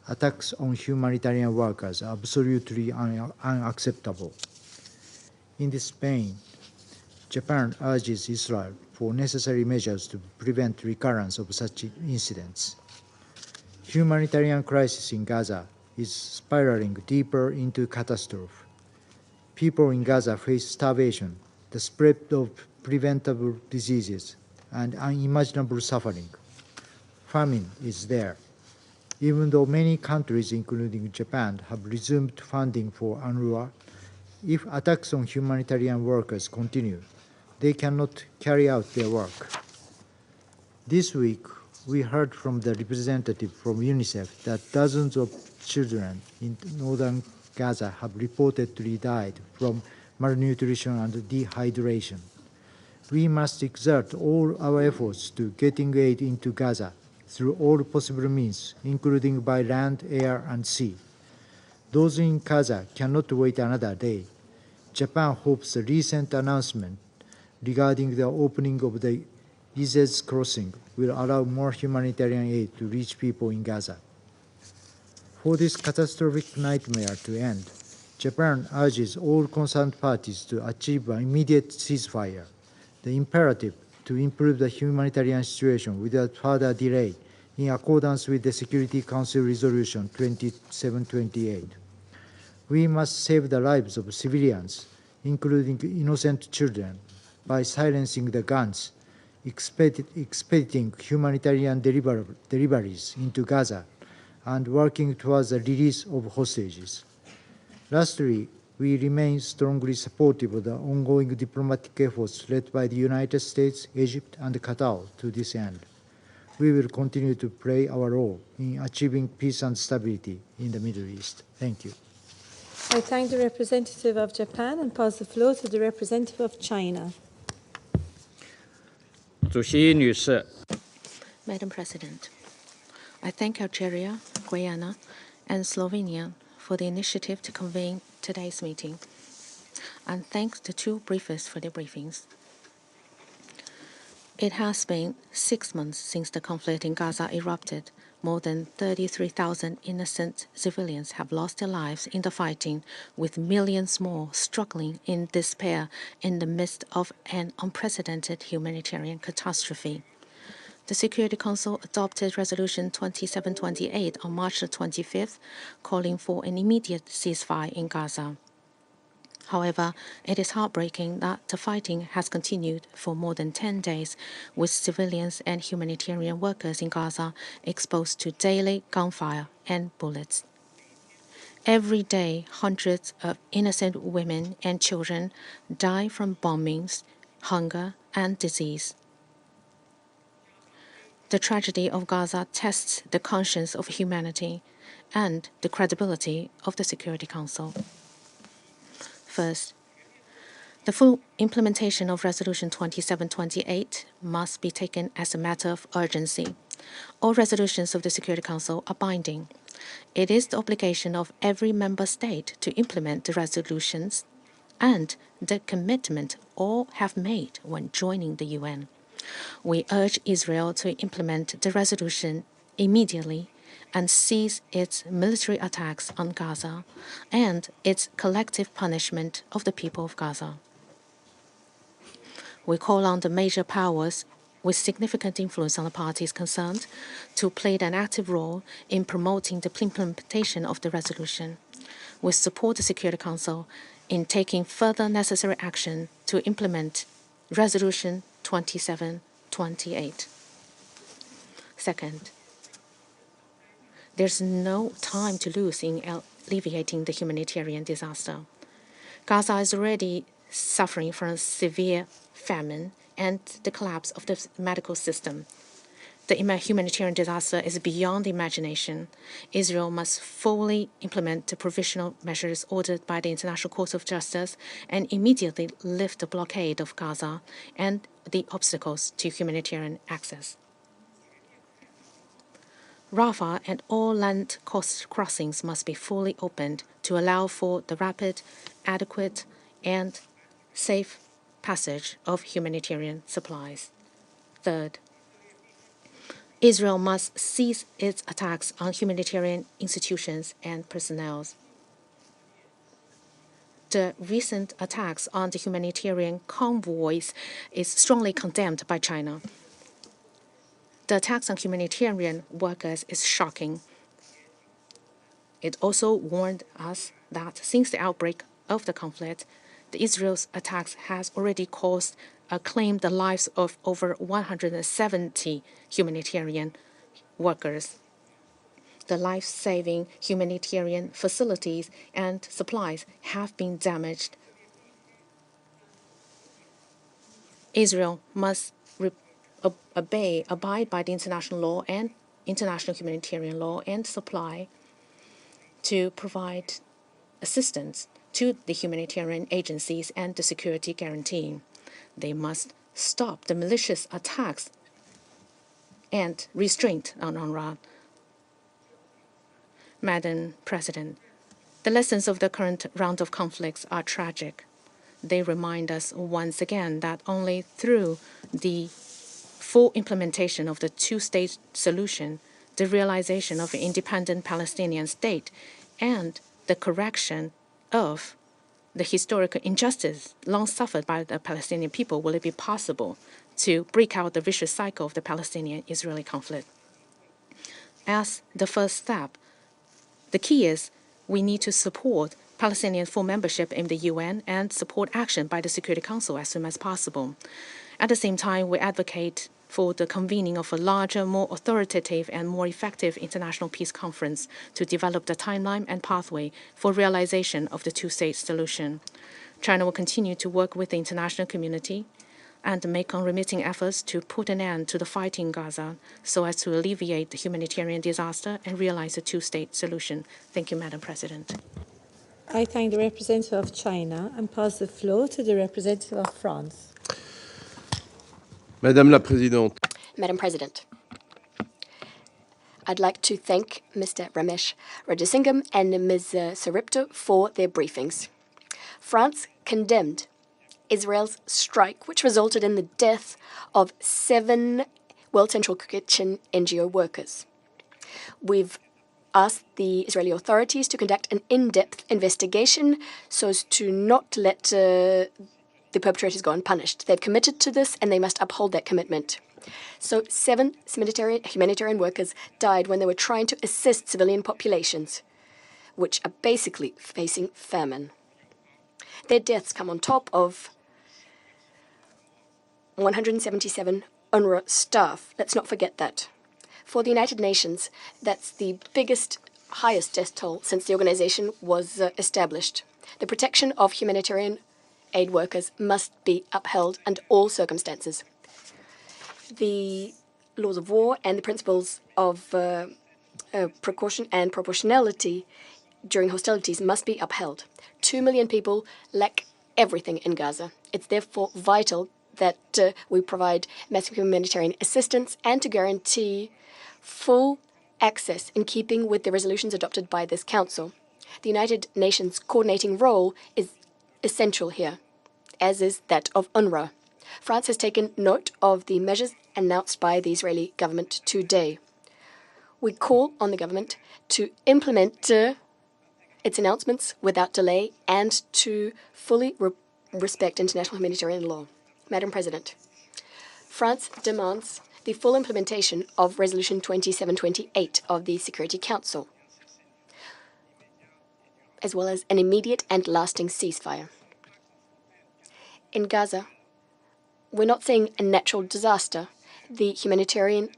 Speaker 10: Attacks on humanitarian workers are absolutely unacceptable. In this vein, Japan urges Israel for necessary measures to prevent recurrence of such incidents. Humanitarian crisis in Gaza is spiraling deeper into catastrophe. People in Gaza face starvation, the spread of preventable diseases, and unimaginable suffering. Famine is there. Even though many countries, including Japan, have resumed funding for UNRWA, if attacks on humanitarian workers continue, they cannot carry out their work. This week, we heard from the representative from UNICEF that dozens of children in northern Gaza have reportedly died from malnutrition and dehydration. We must exert all our efforts to getting aid into Gaza through all possible means, including by land, air, and sea. Those in Gaza cannot wait another day. Japan hopes the recent announcement regarding the opening of the Izez crossing will allow more humanitarian aid to reach people in Gaza. For this catastrophic nightmare to end, Japan urges all concerned parties to achieve an immediate ceasefire. The imperative to improve the humanitarian situation without further delay in accordance with the Security Council Resolution 2728. We must save the lives of civilians, including innocent children, by silencing the guns, expediting humanitarian deliveries into Gaza, and working towards the release of hostages. Lastly, we remain strongly supportive of the ongoing diplomatic efforts led by the United States, Egypt, and Qatar to this end. We will continue to play our role in achieving peace and stability in the Middle East. Thank you.
Speaker 2: I thank the representative of Japan and pass the floor to the representative of China.
Speaker 11: 主席女士，
Speaker 12: Madam President, I thank Algeria, Guyana, and Slovenia for the initiative to convene today's meeting, and thank the two briefers for their briefings. It has been 6 months since the conflict in Gaza erupted. More than 33,000 innocent civilians have lost their lives in the fighting, with millions more struggling in despair in the midst of an unprecedented humanitarian catastrophe. The Security Council adopted Resolution 2728 on March the 25th, calling for an immediate ceasefire in Gaza. However, it is heartbreaking that the fighting has continued for more than 10 days, with civilians and humanitarian workers in Gaza exposed to daily gunfire and bullets. Every day, hundreds of innocent women and children die from bombings, hunger, and disease. The tragedy of Gaza tests the conscience of humanity and the credibility of the Security Council. First, the full implementation of Resolution 2728 must be taken as a matter of urgency. All resolutions of the Security Council are binding. It is the obligation of every member state to implement the resolutions and the commitment all have made when joining the UN. We urge Israel to implement the resolution immediately and cease its military attacks on Gaza and its collective punishment of the people of Gaza. We call on the major powers with significant influence on the parties concerned to play an active role in promoting the implementation of the resolution. We support the Security Council in taking further necessary action to implement Resolution 2728. Second, there's no time to lose in alleviating the humanitarian disaster. Gaza is already suffering from severe famine and the collapse of the medical system. The humanitarian disaster is beyond imagination. Israel must fully implement the provisional measures ordered by the International Court of Justice and immediately lift the blockade of Gaza and the obstacles to humanitarian access. Rafah and all land crossings must be fully opened to allow for the rapid, adequate, and safe passage of humanitarian supplies. Third, Israel must cease its attacks on humanitarian institutions and personnel. The recent attacks on the humanitarian convoys is strongly condemned by China. The attacks on humanitarian workers is shocking. It also warned us that since the outbreak of the conflict, Israel's attacks has already claimed the lives of over 170 humanitarian workers. The life-saving humanitarian facilities and supplies have been damaged. Israel must abide by the international law and international humanitarian law and supply to provide assistance to the humanitarian agencies and the security guarantee. They must stop the malicious attacks and restraint on UNRWA. Madam President, the lessons of the current round of conflicts are tragic. They remind us once again that only through the full implementation of the two-state solution, the realization of an independent Palestinian state, and the correction of the historical injustice long suffered by the Palestinian people will it be possible to break out the vicious cycle of the Palestinian-Israeli conflict. As the first step, the key is we need to support Palestinian full membership in the UN and support action by the Security Council as soon as possible. At the same time, we advocate for the convening of a larger, more authoritative and more effective international peace conference to develop the timeline and pathway for realization of the two-state solution. China will continue to work with the international community and make unremitting efforts to put an end to the fight in Gaza so as to alleviate the humanitarian disaster and realize a two-state solution. Thank you, Madam President.
Speaker 2: I thank the representative of China and pass the floor to the representative of France.
Speaker 11: Madame la Présidente,
Speaker 9: Madam President, I'd like to thank Mr. Ramesh Rajasingham and Ms. Saripto for their briefings. France condemned Israel's strike, which resulted in the death of 7 World Central Kitchen NGO workers. We've asked the Israeli authorities to conduct an in-depth investigation so as to not let the perpetrators go unpunished. They've committed to this and they must uphold that commitment. So 7 humanitarian workers died when they were trying to assist civilian populations, which are basically facing famine. Their deaths come on top of 177 UNRWA staff. Let's not forget that. For the United Nations, that's the highest death toll since the organization was established. The protection of humanitarian aid workers must be upheld under all circumstances. The laws of war and the principles of precaution and proportionality during hostilities must be upheld. 2 million people lack everything in Gaza. It's therefore vital that we provide massive humanitarian assistance and to guarantee full access in keeping with the resolutions adopted by this Council. The United Nations coordinating role is essential here, as is that of UNRWA. France has taken note of the measures announced by the Israeli government today. We call on the government to implement its announcements without delay and to fully respect international humanitarian law. Madam President, France demands the full implementation of Resolution 2728 of the Security Council, as well as an immediate and lasting ceasefire. In Gaza, we're not seeing a natural disaster. The humanitarian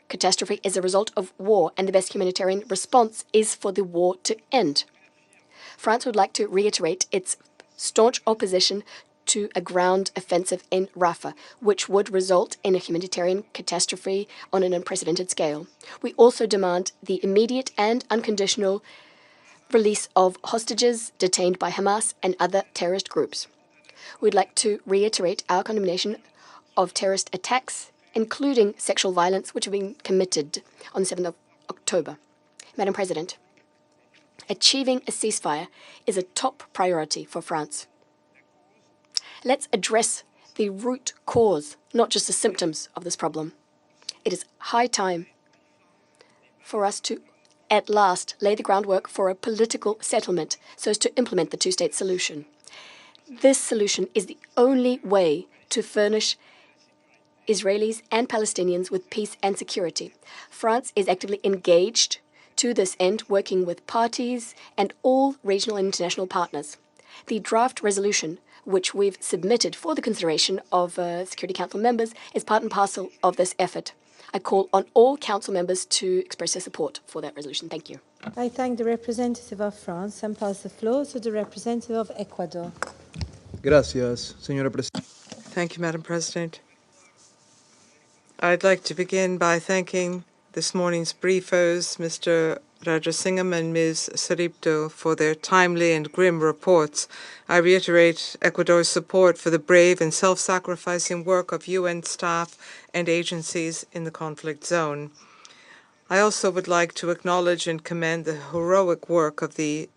Speaker 9: catastrophe is a result of war, and the best humanitarian response is for the war to end. France would like to reiterate its staunch opposition to a ground offensive in Rafah, which would result in a humanitarian catastrophe on an unprecedented scale. We also demand the immediate and unconditional release of hostages detained by Hamas and other terrorist groups. We'd like to reiterate our condemnation of terrorist attacks, including sexual violence, which have been committed on the 7th of October. Madam President, achieving a ceasefire is a top priority for France. Let's address the root cause, not just the symptoms of this problem. It is high time for us to, at last, lay the groundwork for a political settlement so as to implement the two-state solution. This solution is the only way to furnish Israelis and Palestinians with peace and security. France is actively engaged to this end, working with parties and all regional and international partners. The draft resolution, which we've submitted for the consideration of Security Council members, is part and parcel of this effort. I call on all Council members to express their support for that resolution. Thank you.
Speaker 2: I thank the representative of France and pass the floor to the representative of Ecuador.
Speaker 11: gracias, señora Presidenta.
Speaker 7: Thank you, Madam President. I'd like to begin by thanking this morning's briefers, Mr. Rajasingham and Ms. Saripto, for their timely and grim reports. I reiterate Ecuador's support for the brave and self-sacrificing work of UN staff and agencies in the conflict zone. I also would like to acknowledge and commend the heroic work of the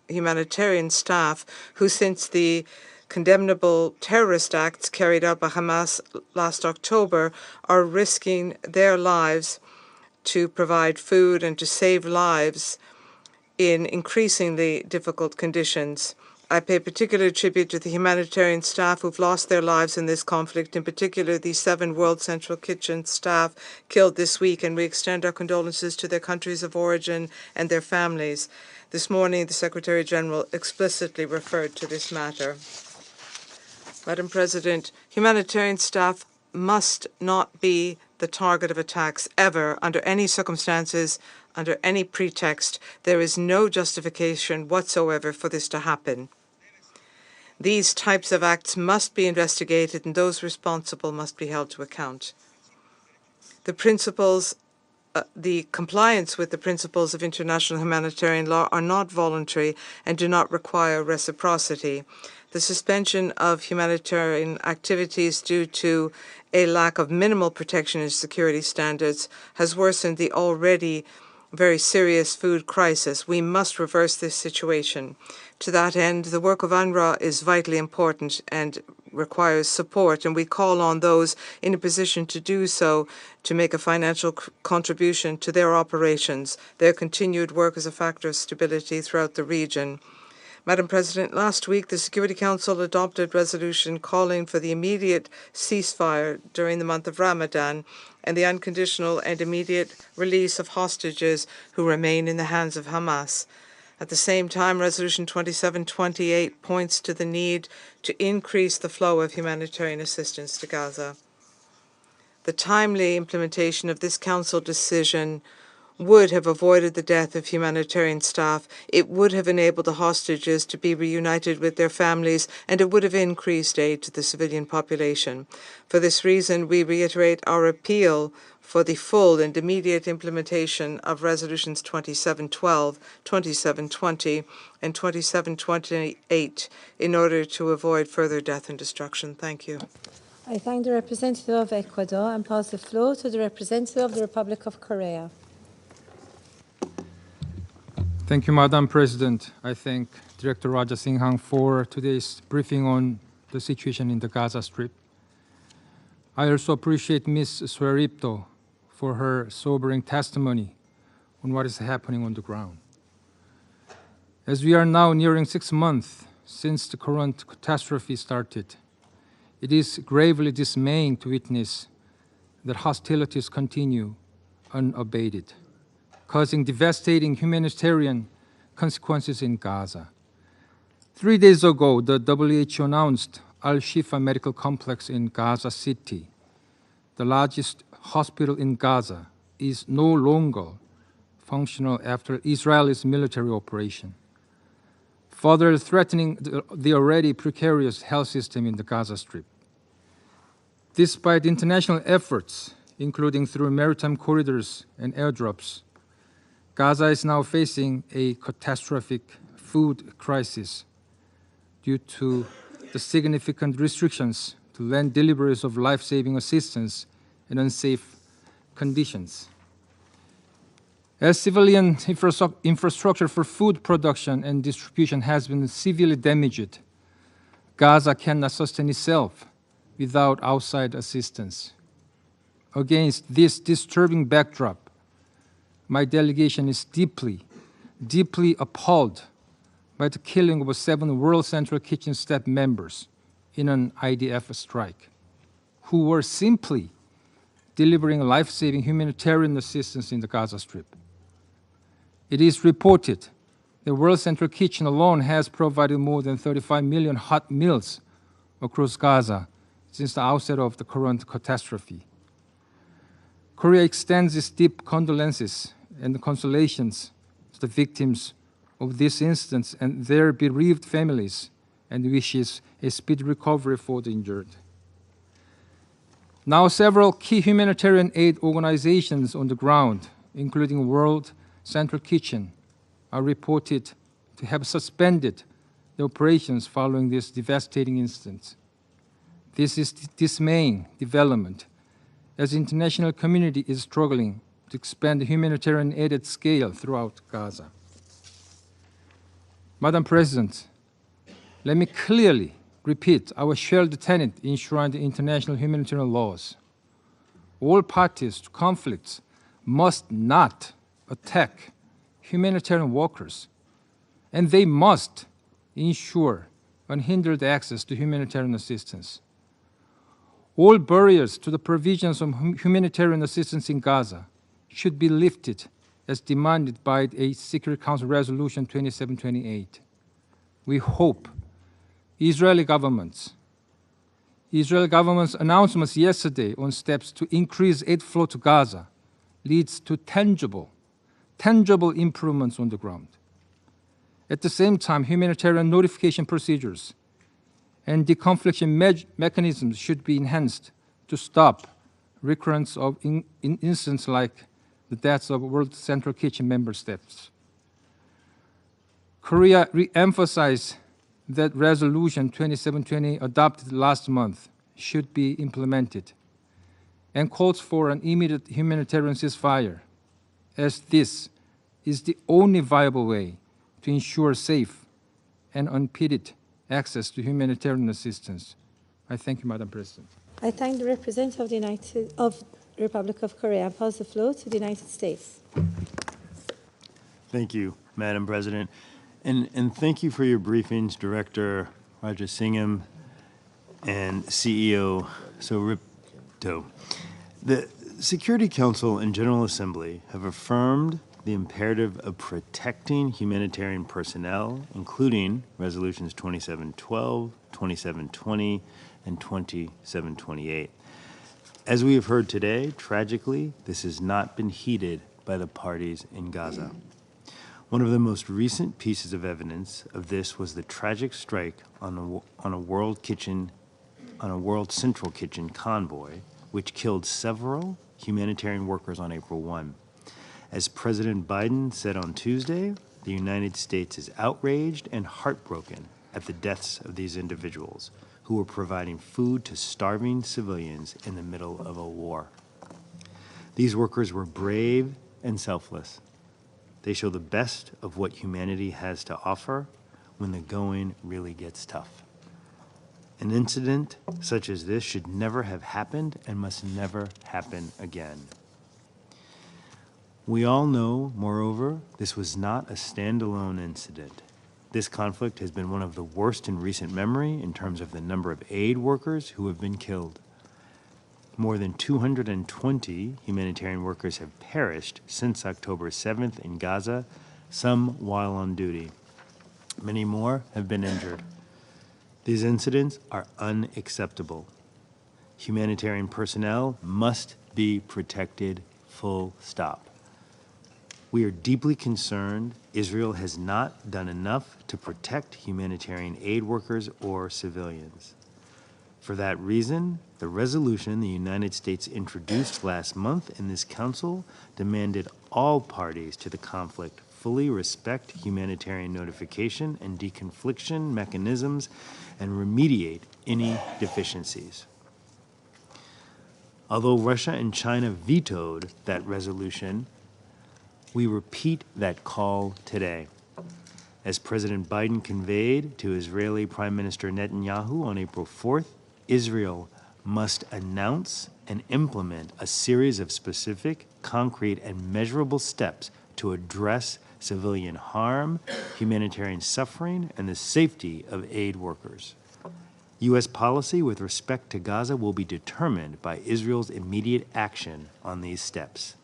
Speaker 7: humanitarian staff who, since the condemnable terrorist acts carried out by Hamas last October, are risking their lives to provide food and to save lives in increasingly difficult conditions. I pay particular tribute to the humanitarian staff who've lost their lives in this conflict, in particular the 7 World Central Kitchen staff killed this week, and we extend our condolences to their countries of origin and their families. This morning, the Secretary General explicitly referred to this matter. Madam President, humanitarian staff must not be the target of attacks ever, under any circumstances, under any pretext. There is no justification whatsoever for this to happen. These types of acts must be investigated and those responsible must be held to account. The principles the compliance with the principles of international humanitarian law are not voluntary and do not require reciprocity. The suspension of humanitarian activities due to a lack of minimal protection and security standards has worsened the already very serious food crisis. We must reverse this situation. To that end, the work of UNRWA is vitally important and requires support, and we call on those in a position to do so to make a financial contribution to their operations. Their continued work is a factor of stability throughout the region. Madam President, last week the Security Council adopted resolution calling for the immediate ceasefire during the month of Ramadan and the unconditional and immediate release of hostages who remain in the hands of Hamas. At the same time, Resolution 2728 points to the need to increase the flow of humanitarian assistance to Gaza. The timely implementation of this Council decision would have avoided the death of humanitarian staff, it would have enabled the hostages to be reunited with their families, and it would have increased aid to the civilian population. For this reason, we reiterate our appeal for the full and immediate implementation of Resolutions 2712, 2720, and 2728 in order to avoid further death and destruction. Thank you.
Speaker 2: I thank the representative of Ecuador and pass the floor to the representative of the Republic of Korea.
Speaker 13: Thank you, Madam President. I thank Director Raja Singham for today's briefing on the situation in the Gaza Strip. I also appreciate Ms. Sueripto for her sobering testimony on what is happening on the ground. As we are now nearing 6 months since the current catastrophe started, it is gravely dismaying to witness that hostilities continue unabated, causing devastating humanitarian consequences in Gaza. 3 days ago, the WHO announced Al-Shifa Medical Complex in Gaza City, the largest hospital in Gaza, is no longer functional after Israel's military operation, further threatening the already precarious health system in the Gaza Strip. Despite international efforts, including through maritime corridors and airdrops, Gaza is now facing a catastrophic food crisis due to the significant restrictions to land deliveries of life-saving assistance in unsafe conditions. As civilian infrastructure for food production and distribution has been severely damaged, Gaza cannot sustain itself without outside assistance. Against this disturbing backdrop, my delegation is deeply appalled by the killing of 7 World Central Kitchen staff members in an IDF strike, who were simply delivering life-saving humanitarian assistance in the Gaza Strip. It is reported the World Central Kitchen alone has provided more than 35 million hot meals across Gaza since the outset of the current catastrophe. Korea extends its deep condolences and consolations to the victims of this incident and their bereaved families, and wishes a speedy recovery for the injured. Now, several key humanitarian aid organizations on the ground, including World Central Kitchen, are reported to have suspended the operations following this devastating incident. This is dismaying development, as the international community is struggling to expand humanitarian aid at scale throughout Gaza. Madam President, let me clearly repeat our shared tenet enshrined in international humanitarian laws. All parties to conflicts must not attack humanitarian workers, and they must ensure unhindered access to humanitarian assistance. All barriers to the provisions of humanitarian assistance in Gaza should be lifted as demanded by a Security Council Resolution 2728. We hope Israeli government's announcements yesterday on steps to increase aid flow to Gaza leads to tangible improvements on the ground. At the same time, humanitarian notification procedures and deconfliction mechanisms should be enhanced to stop recurrence of incidents like the deaths of World Central Kitchen member states. Korea re-emphasized that Resolution 2720 adopted last month should be implemented and calls for an immediate humanitarian ceasefire, as this is the only viable way to ensure safe and unimpeded access to humanitarian assistance. I thank you, Madam President.
Speaker 2: I thank the representative of the Republic of Korea and pass the floor to the United States.
Speaker 14: Thank you, Madam President. And thank you for your briefings, Director Rajasingham and CEO Soeak. The Security Council and General Assembly have affirmed the imperative of protecting humanitarian personnel, including Resolutions 2712, 2720, and 2728. As we have heard today, tragically, this has not been heeded by the parties in Gaza. One of the most recent pieces of evidence of this was the tragic strike on a World Central Kitchen convoy, which killed several humanitarian workers on April 1. As President Biden said on Tuesday, the United States is outraged and heartbroken at the deaths of these individuals who were providing food to starving civilians in the middle of a war. These workers were brave and selfless. They show the best of what humanity has to offer when the going really gets tough. An incident such as this should never have happened and must never happen again. We all know, moreover, this was not a standalone incident. This conflict has been one of the worst in recent memory in terms of the number of aid workers who have been killed. More than 220 humanitarian workers have perished since October 7th in Gaza, some while on duty. Many more have been injured. These incidents are unacceptable. Humanitarian personnel must be protected, full stop. We are deeply concerned Israel has not done enough to protect humanitarian aid workers or civilians. For that reason, the resolution the United States introduced last month in this council demanded all parties to the conflict fully respect humanitarian notification and deconfliction mechanisms and remediate any deficiencies. Although Russia and China vetoed that resolution, we repeat that call today. As President Biden conveyed to Israeli Prime Minister Netanyahu on April 4th, Israel must announce and implement a series of specific, concrete, and measurable steps to address civilian harm, humanitarian suffering, and the safety of aid workers. U.S. policy with respect to Gaza will be determined by Israel's immediate action on these steps.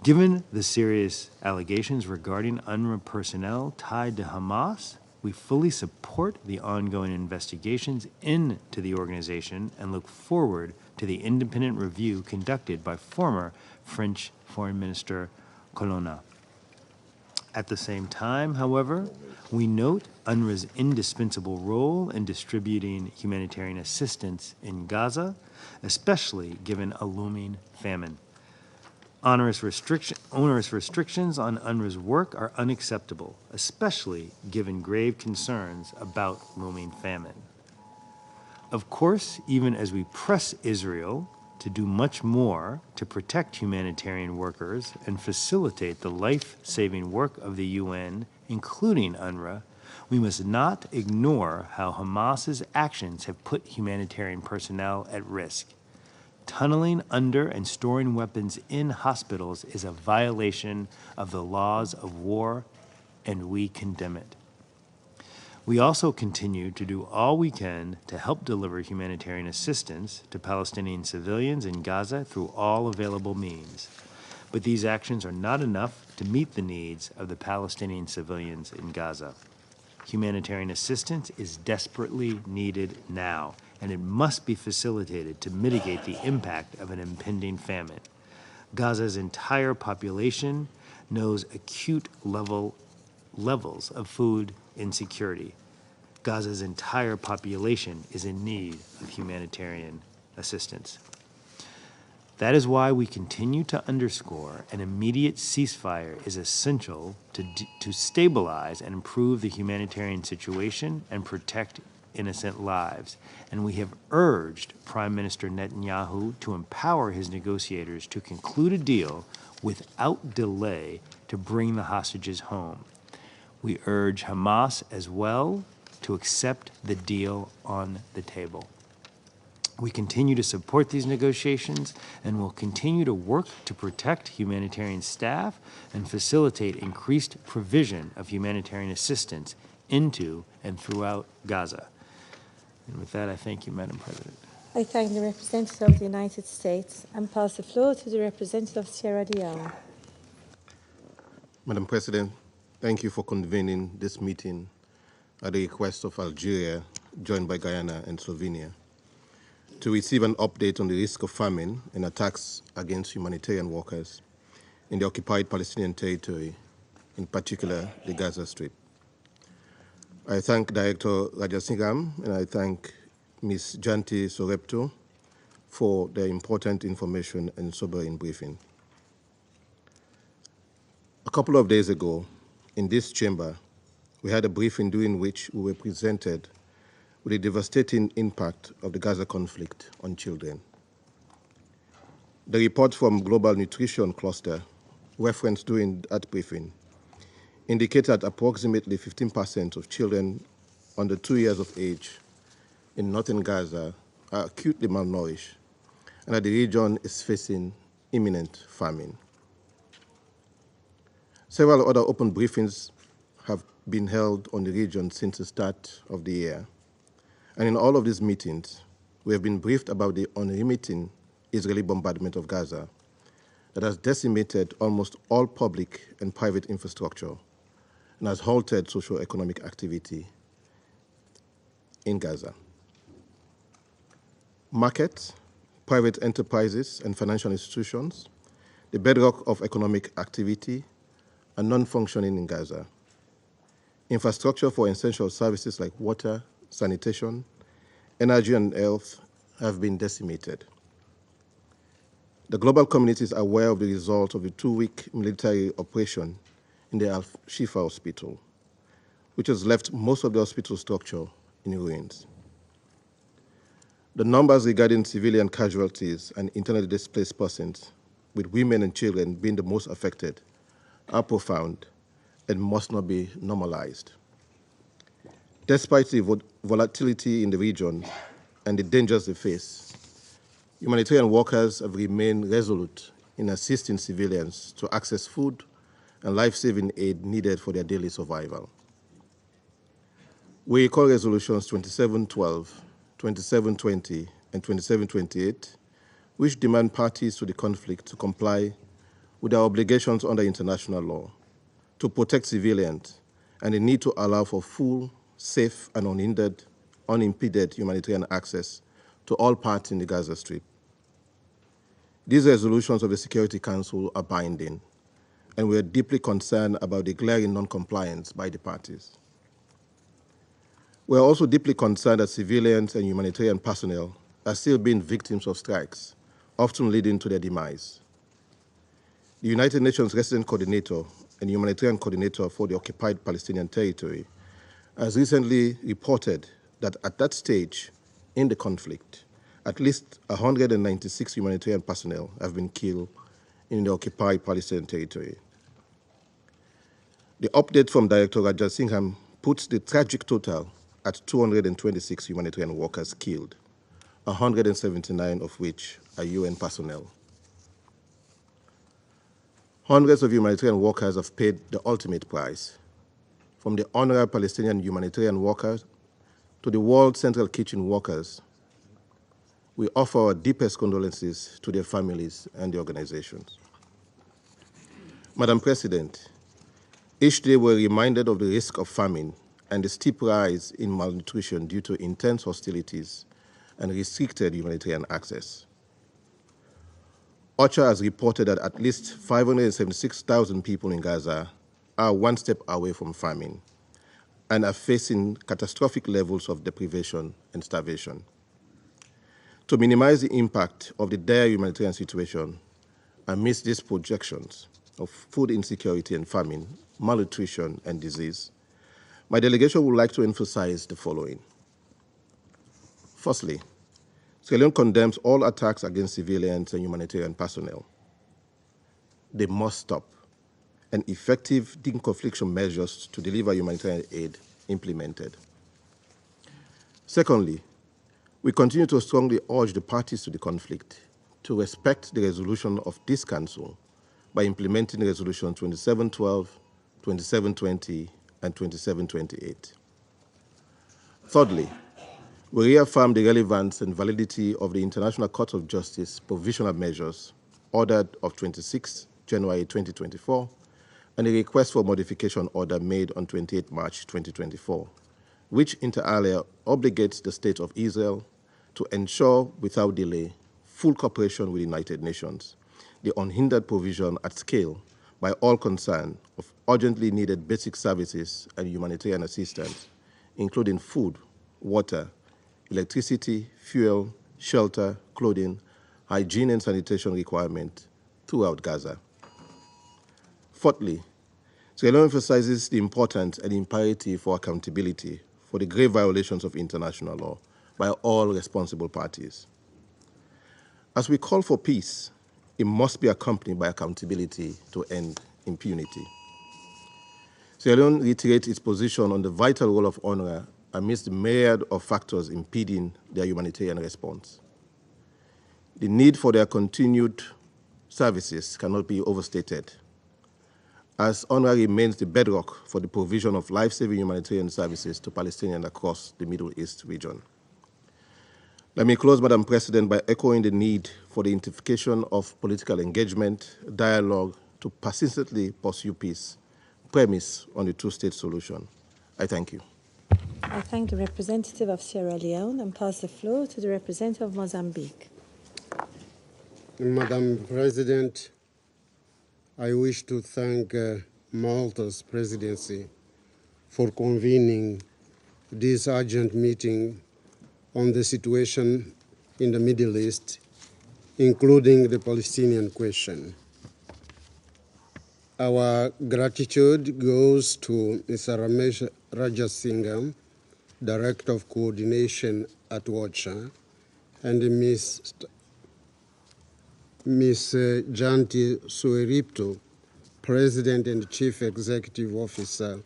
Speaker 14: Given the serious allegations regarding UNRWA personnel tied to Hamas, we fully support the ongoing investigations into the organization and look forward to the independent review conducted by former French Foreign Minister Colonna. At the same time, however, we note UNRWA's indispensable role in distributing humanitarian assistance in Gaza, especially given a looming famine. Onerous restrictions on UNRWA's work are unacceptable, especially given grave concerns about looming famine. Of course, even as we press Israel to do much more to protect humanitarian workers and facilitate the life-saving work of the UN, including UNRWA, we must not ignore how Hamas's actions have put humanitarian personnel at risk. Tunneling under and storing weapons in hospitals is a violation of the laws of war, and we condemn it. We also continue to do all we can to help deliver humanitarian assistance to Palestinian civilians in Gaza through all available means. But these actions are not enough to meet the needs of the Palestinian civilians in Gaza. Humanitarian assistance is desperately needed now, and it must be facilitated to mitigate the impact of an impending famine. Gaza's entire population knows acute levels of food insecurity. Gaza's entire population is in need of humanitarian assistance. That is why we continue to underscore an immediate ceasefire is essential to stabilize and improve the humanitarian situation and protect innocent lives. And we have urged Prime Minister Netanyahu to empower his negotiators to conclude a deal without delay to bring the hostages home. We urge Hamas as well to accept the deal on the table. We continue to support these negotiations and will continue to work to protect humanitarian staff and facilitate increased provision of humanitarian assistance into and throughout Gaza. And with that, I thank you, Madam President.
Speaker 2: I thank the representative of the United States and pass the floor to the representative of Sierra Leone.
Speaker 15: Madam President, thank you for convening this meeting at the request of Algeria, joined by Guyana and Slovenia, to receive an update on the risk of famine and attacks against humanitarian workers in the occupied Palestinian territory, in particular the Gaza Strip. I thank Director Rajasingham and I thank Ms. Janti Sorepto for their important information and sobering briefing. A couple of days ago, in this chamber, we had a briefing during which we were presented with the devastating impact of the Gaza conflict on children. The report from Global Nutrition Cluster, referenced during that briefing, indicates that approximately 15% of children under 2 years of age in northern Gaza are acutely malnourished, and that the region is facing imminent famine. Several other open briefings have been held on the region since the start of the year. And in all of these meetings, we have been briefed about the unremitting Israeli bombardment of Gaza that has decimated almost all public and private infrastructure and has halted socio-economic activity in Gaza. Markets, private enterprises, and financial institutions, the bedrock of economic activity, are non-functioning in Gaza. Infrastructure for essential services like water, sanitation, energy, and health have been decimated. The global community is aware of the result of the 2-week military operation in the Al-Shifa hospital, which has left most of the hospital structure in ruins. The numbers regarding civilian casualties and internally displaced persons, with women and children being the most affected, are profound and must not be normalized. Despite the volatility in the region and the dangers they face, humanitarian workers have remained resolute in assisting civilians to access food and life-saving aid needed for their daily survival. We recall resolutions 2712, 2720, and 2728, which demand parties to the conflict to comply with their obligations under international law, to protect civilians, and the need to allow for full, safe, and unimpeded humanitarian access to all parts in the Gaza Strip. These resolutions of the Security Council are binding, and we are deeply concerned about the glaring non-compliance by the parties. We are also deeply concerned that civilians and humanitarian personnel are still being victims of strikes, often leading to their demise. The United Nations Resident Coordinator and Humanitarian Coordinator for the occupied Palestinian territory has recently reported that at that stage in the conflict, at least 196 humanitarian personnel have been killed in the occupied Palestinian territory. The update from Director Rajasingham puts the tragic total at 226 humanitarian workers killed, 179 of which are UN personnel. Hundreds of humanitarian workers have paid the ultimate price, from the honorary Palestinian humanitarian workers to the World Central Kitchen workers. We offer our deepest condolences to their families and the organizations. Madam President, each day we're reminded of the risk of famine and the steep rise in malnutrition due to intense hostilities and restricted humanitarian access. OCHA has reported that at least 576,000 people in Gaza are one step away from famine and are facing catastrophic levels of deprivation and starvation. To minimize the impact of the dire humanitarian situation amidst these projections of food insecurity and famine, malnutrition and disease, my delegation would like to emphasize the following. Firstly, Sierra Leone condemns all attacks against civilians and humanitarian personnel. They must stop, and effective deconfliction measures to deliver humanitarian aid implemented. Secondly, we continue to strongly urge the parties to the conflict to respect the resolution of this Council by implementing Resolution 2712, 2720, and 2728. Thirdly, we reaffirm the relevance and validity of the International Court of Justice provisional measures ordered of 26 January 2024 and a request for modification order made on 28 March 2024, which inter alia obligates the State of Israel to ensure without delay full cooperation with the United Nations, the unhindered provision at scale by all concerned of urgently needed basic services and humanitarian assistance, including food, water, electricity, fuel, shelter, clothing, hygiene and sanitation requirements throughout Gaza. Fourthly, Sierra Leone emphasizes the importance and imperative for accountability for the grave violations of international law by all responsible parties. As we call for peace, it must be accompanied by accountability to end impunity. Sierra Leone reiterates its position on the vital role of UNRWA amidst the myriad of factors impeding their humanitarian response. The need for their continued services cannot be overstated, as UNRWA remains the bedrock for the provision of life-saving humanitarian services to Palestinians across the Middle East region. Let me close, Madam President, by echoing the need for the intensification of political engagement, dialogue, to persistently pursue peace, premised on the two-state solution. I thank you.
Speaker 2: I thank the representative of Sierra Leone and pass the floor to the representative of Mozambique.
Speaker 16: Madam President, I wish to thank Malta's presidency for convening this urgent meeting on the situation in the Middle East, including the Palestinian question. Our gratitude goes to Mr. Ramesh Rajasingham, Director of Coordination at OCHA, and Ms. Janti Sueripto, President and Chief Executive Officer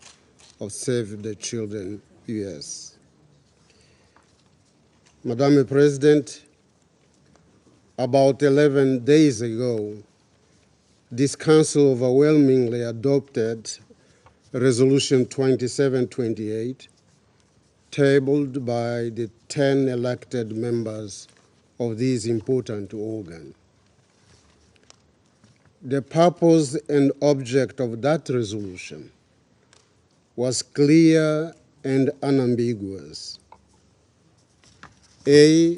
Speaker 16: of Save the Children US. Madam President, about 11 days ago, this Council overwhelmingly adopted Resolution 2728, tabled by the 10 elected members of this important organ. The purpose and object of that resolution was clear and unambiguous. A,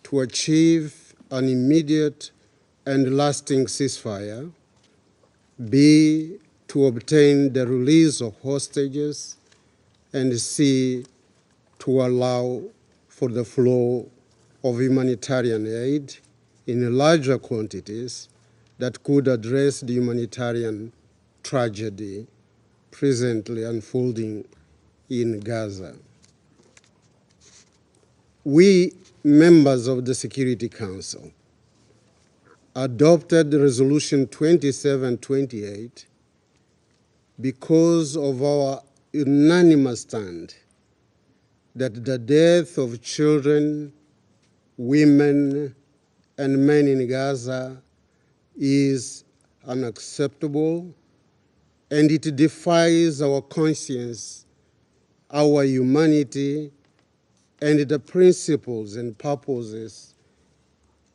Speaker 16: to achieve an immediate and lasting ceasefire. B, to obtain the release of hostages. And C, to allow for the flow of humanitarian aid in larger quantities that could address the humanitarian tragedy presently unfolding in Gaza. We, members of the Security Council, adopted Resolution 2728 because of our unanimous stand that the death of children, women, and men in Gaza is unacceptable, and it defies our conscience, our humanity, and the principles and purposes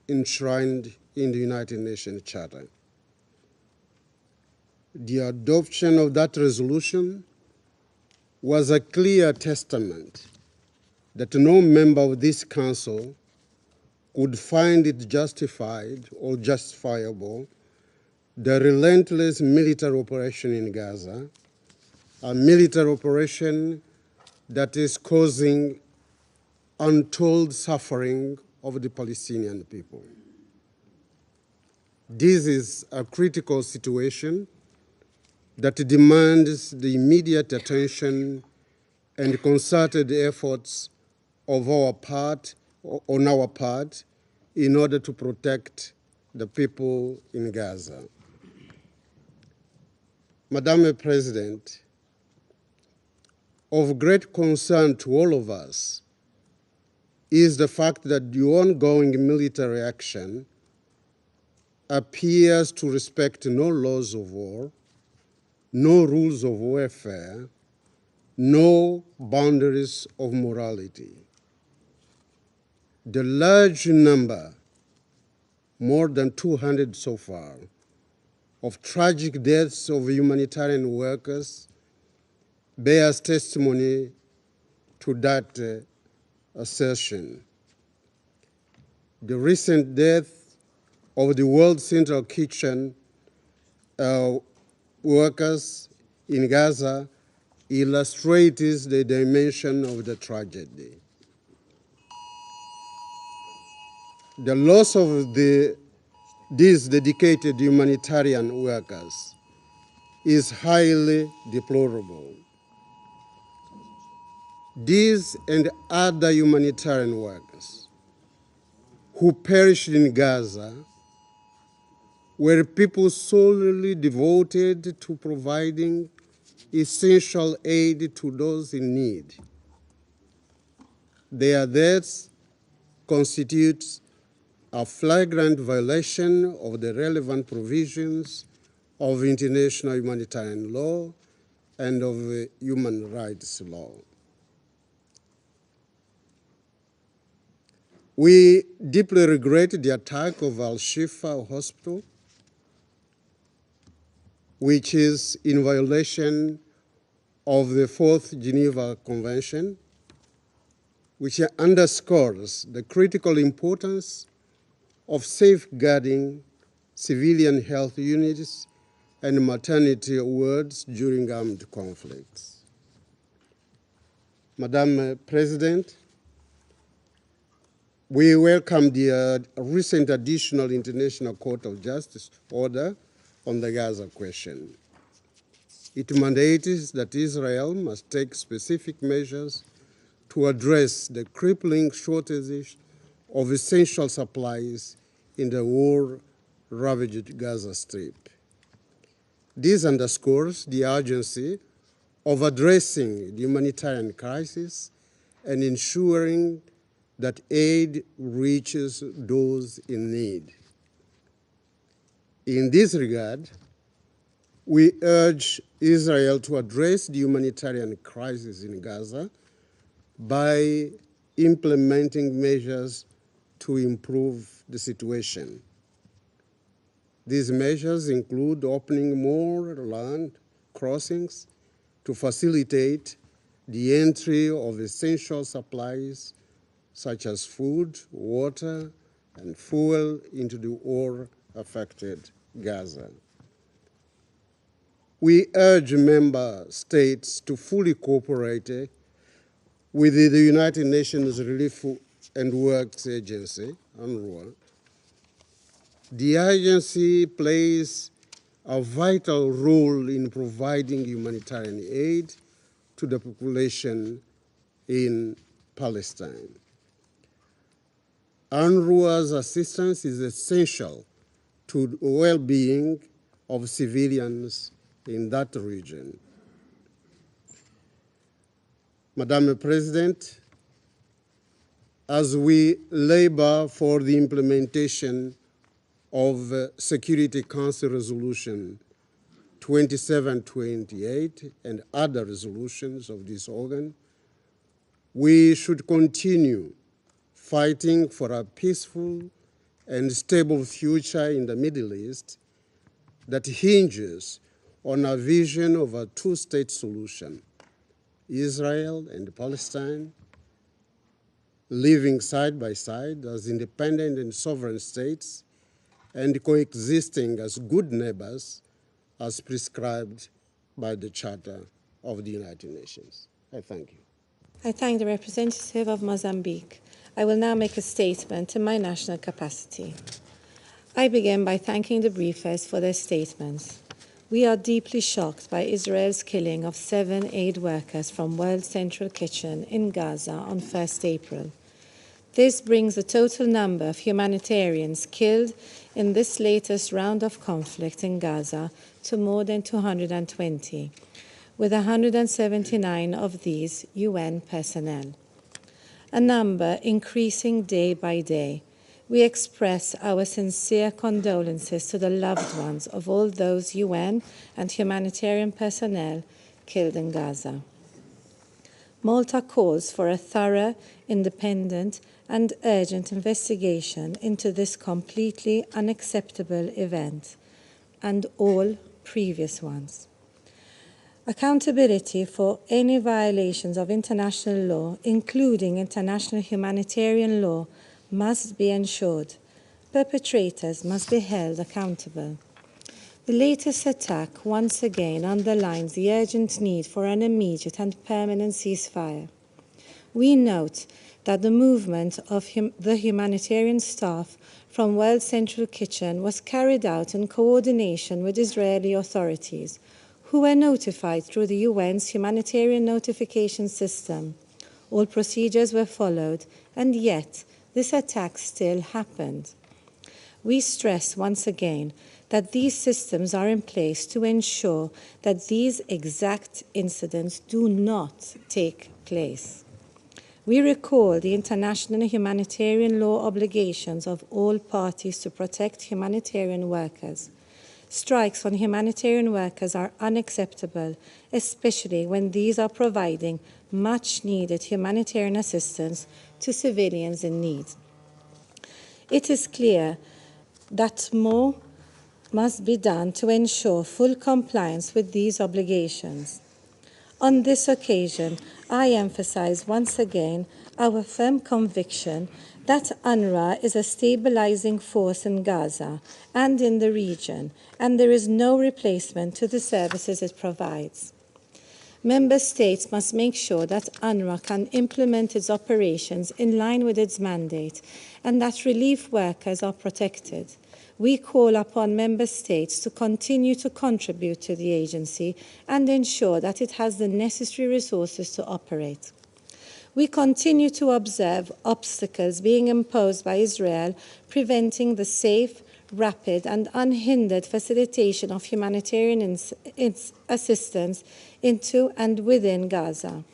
Speaker 16: enshrined in the United Nations Charter. The adoption of that resolution was a clear testament that no member of this Council could find it justified or justifiable the relentless military operation in Gaza, a military operation that is causing untold suffering of the Palestinian people. This is a critical situation that demands the immediate attention and concerted efforts of on our part in order to protect the people in Gaza. Madam President, of great concern to all of us is the fact that the ongoing military action appears to respect no laws of war, no rules of warfare, no boundaries of morality. The large number, more than 200 so far, of tragic deaths of humanitarian workers bears testimony to that assertion. The recent death of the World Central Kitchen workers in Gaza illustrates the dimension of the tragedy. The loss of these dedicated humanitarian workers is highly deplorable. These and other humanitarian workers who perished in Gaza were people solely devoted to providing essential aid to those in need. Their deaths constitutes a flagrant violation of the relevant provisions of international humanitarian law and of human rights law. We deeply regret the attack of Al-Shifa Hospital, which is in violation of the Fourth Geneva Convention, which underscores the critical importance of safeguarding civilian health units and maternity wards during armed conflicts. Madam President, we welcome the recent additional International Court of Justice order on the Gaza question. It mandates that Israel must take specific measures to address the crippling shortages of essential supplies in the war-ravaged Gaza Strip. This underscores the urgency of addressing the humanitarian crisis and ensuring that aid reaches those in need. In this regard, we urge Israel to address the humanitarian crisis in Gaza by implementing measures to improve the situation. These measures include opening more land crossings to facilitate the entry of essential supplies such as food, water, and fuel into the war-affected Gaza. We urge member states to fully cooperate with the United Nations Relief and Works Agency, UNRWA. The agency plays a vital role in providing humanitarian aid to the population in Palestine. UNRWA's assistance is essential to the well-being of civilians in that region. Madam President, as we labor for the implementation of Security Council Resolution 2728 and other resolutions of this organ, we should continue fighting for a peaceful and stable future in the Middle East that hinges on a vision of a two-state solution, Israel and Palestine living side by side as independent and sovereign states and coexisting as good neighbors as prescribed by the Charter of the United Nations. I thank you.
Speaker 2: I thank the representative of Mozambique. I will now make a statement in my national capacity. I begin by thanking the briefers for their statements. We are deeply shocked by Israel's killing of 7 aid workers from World Central Kitchen in Gaza on 1st April. This brings the total number of humanitarians killed in this latest round of conflict in Gaza to more than 220, with 179 of these UN personnel. A number increasing day by day. We express our sincere condolences to the loved ones of all those UN and humanitarian personnel killed in Gaza. Malta calls for a thorough, independent, and urgent investigation into this completely unacceptable event and all previous ones. Accountability for any violations of international law, including international humanitarian law, must be ensured. Perpetrators must be held accountable. The latest attack once again underlines the urgent need for an immediate and permanent ceasefire. We note that the movement of the humanitarian staff from World Central Kitchen was carried out in coordination with Israeli authorities, who were notified through the UN's humanitarian notification system. All procedures were followed, and yet this attack still happened. We stress once again that these systems are in place to ensure that these exact incidents do not take place. We recall the international humanitarian law obligations of all parties to protect humanitarian workers. Strikes on humanitarian workers are unacceptable, especially when these are providing much-needed humanitarian assistance to civilians in need. It is clear that more must be done to ensure full compliance with these obligations. On this occasion, I emphasize once again our firm conviction that UNRWA is a stabilizing force in Gaza and in the region, and there is no replacement to the services it provides. Member States must make sure that UNRWA can implement its operations in line with its mandate and that relief workers are protected. We call upon Member States to continue to contribute to the agency and ensure that it has the necessary resources to operate. We continue to observe obstacles being imposed by Israel, preventing the safe, rapid, and unhindered facilitation of humanitarian assistance into and within Gaza.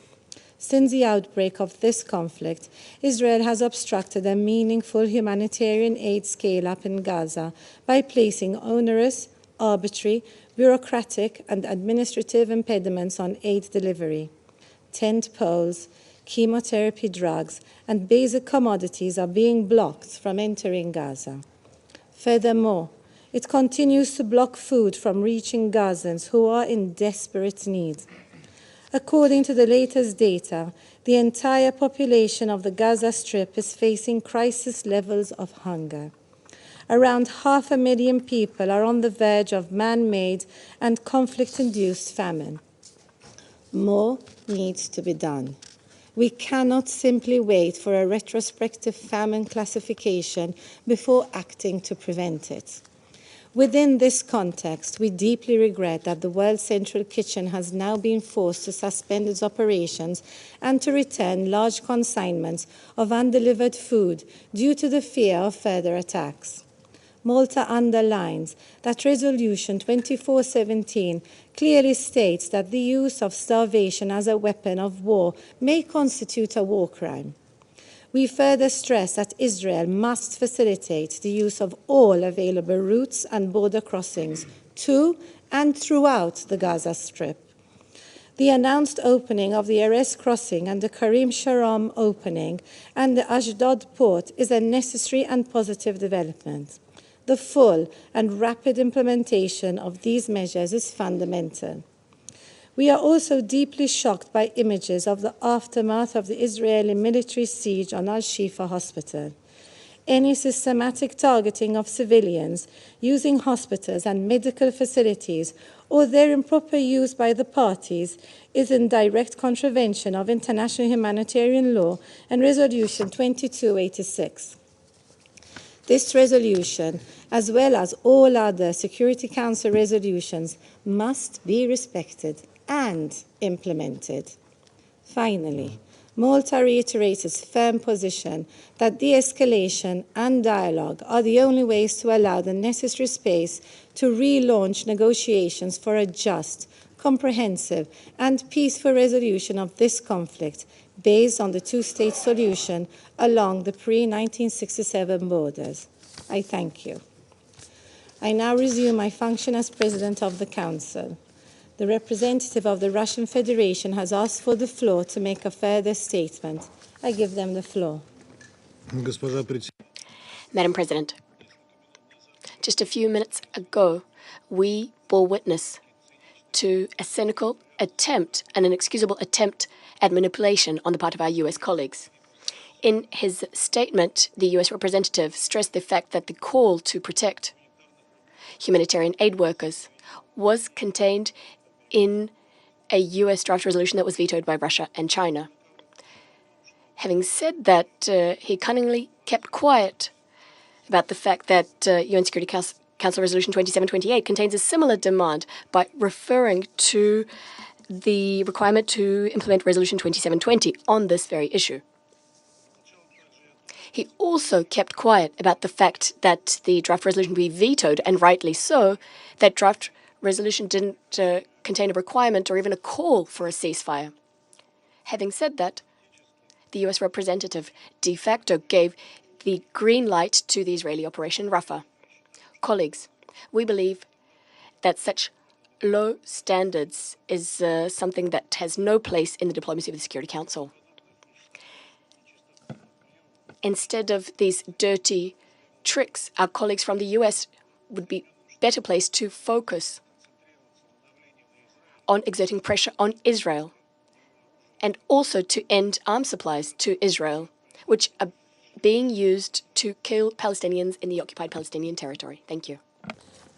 Speaker 2: Since the outbreak of this conflict, Israel has obstructed a meaningful humanitarian aid scale-up in Gaza by placing onerous, arbitrary, bureaucratic, and administrative impediments on aid delivery. Tent poles, chemotherapy drugs, and basic commodities are being blocked from entering Gaza. Furthermore, it continues to block food from reaching Gazans who are in desperate need. According to the latest data, the entire population of the Gaza Strip is facing crisis levels of hunger. Around 500,000 people are on the verge of man-made and conflict-induced famine. More needs to be done. We cannot simply wait for a retrospective famine classification before acting to prevent it. Within this context, we deeply regret that the World Central Kitchen has now been forced to suspend its operations and to return large consignments of undelivered food due to the fear of further attacks. Malta underlines that Resolution 2417 clearly states that the use of starvation as a weapon of war may constitute a war crime. We further stress that Israel must facilitate the use of all available routes and border crossings to and throughout the Gaza Strip. The announced opening of the Erez crossing and the Karim Sharam opening and the Ashdod port is a necessary and positive development. The full and rapid implementation of these measures is fundamental. We are also deeply shocked by images of the aftermath of the Israeli military siege on Al-Shifa Hospital. Any systematic targeting of civilians using hospitals and medical facilities or their improper use by the parties is in direct contravention of international humanitarian law and Resolution 2286. This resolution, as well as all other Security Council resolutions, must be respected and implemented. Finally, Malta reiterates its firm position that de-escalation and dialogue are the only ways to allow the necessary space to relaunch negotiations for a just, comprehensive, and peaceful resolution of this conflict based on the two-state solution along the pre-1967 borders. I thank you. I now resume my function as President of the Council. The representative of the Russian Federation has asked for the floor to make a further statement. I give them the floor.
Speaker 9: Madam President, just a few minutes ago, we bore witness to a cynical attempt and an inexcusable attempt at manipulation on the part of our U.S. colleagues. In his statement, the U.S. representative stressed the fact that the call to protect humanitarian aid workers was contained in a U.S. draft resolution that was vetoed by Russia and China. Having said that, he cunningly kept quiet about the fact that UN Security Council Resolution 2728 contains a similar demand by referring to the requirement to implement Resolution 2720 on this very issue. He also kept quiet about the fact that the draft resolution be vetoed, and rightly so. That draft resolution didn't contain a requirement or even a call for a ceasefire. Having said that, the U.S. representative de facto gave the green light to the Israeli Operation Rafah. Colleagues, we believe that such low standards is something that has no place in the diplomacy of the Security Council. Instead of these dirty tricks, our colleagues from the U.S. would be better placed to focus on exerting pressure on Israel and also to end arms supplies to Israel, which are being used to kill Palestinians in the occupied Palestinian territory. Thank you.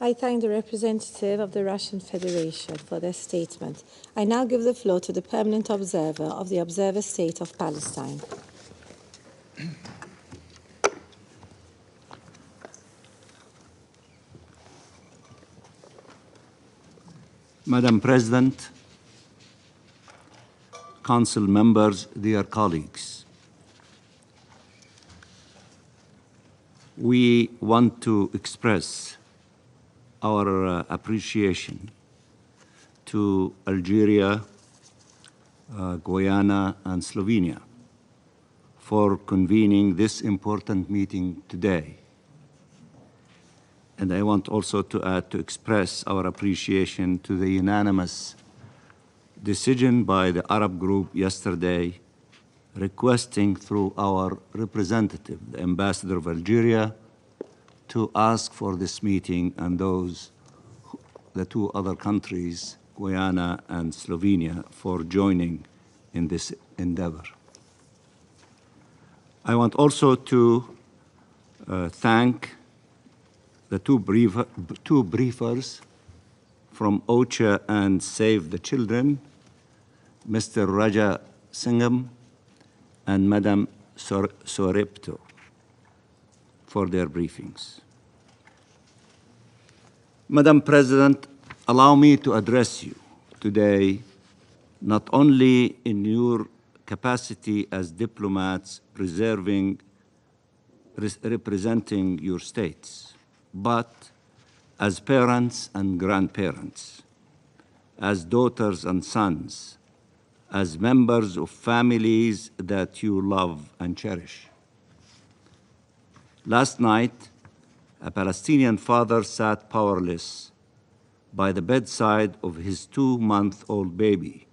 Speaker 2: I thank the representative of the Russian Federation for their statement. I now give the floor to the permanent observer of the Observer State of Palestine.
Speaker 17: Madam President, Council members, dear colleagues, we want to express our appreciation to Algeria, Guyana, and Slovenia for convening this important meeting today. And I want also to add to express our appreciation to the unanimous decision by the Arab group yesterday requesting through our representative, the ambassador of Algeria, to ask for this meeting and the two other countries, Guyana and Slovenia, for joining in this endeavor. I want also to thank the two briefers from OCHA and Save the Children, Mr. Raja Singham and Madam Sorepto, for their briefings. Madam President, allow me to address you today not only in your capacity as diplomats representing your states, but as parents and grandparents, as daughters and sons, as members of families that you love and cherish. Last night, a Palestinian father sat powerless by the bedside of his 2-month-old baby,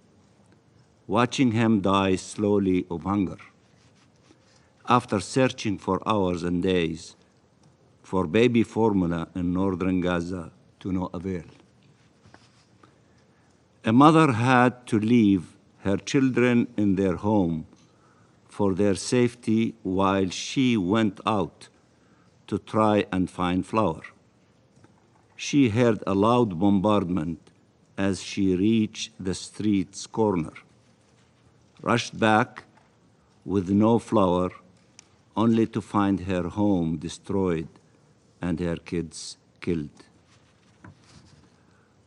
Speaker 17: watching him die slowly of hunger. After searching for hours and days for baby formula in northern Gaza to no avail. A mother had to leave her children in their home for their safety while she went out to try and find flour. She heard a loud bombardment as she reached the street's corner, rushed back with no flour, only to find her home destroyed and her kids killed.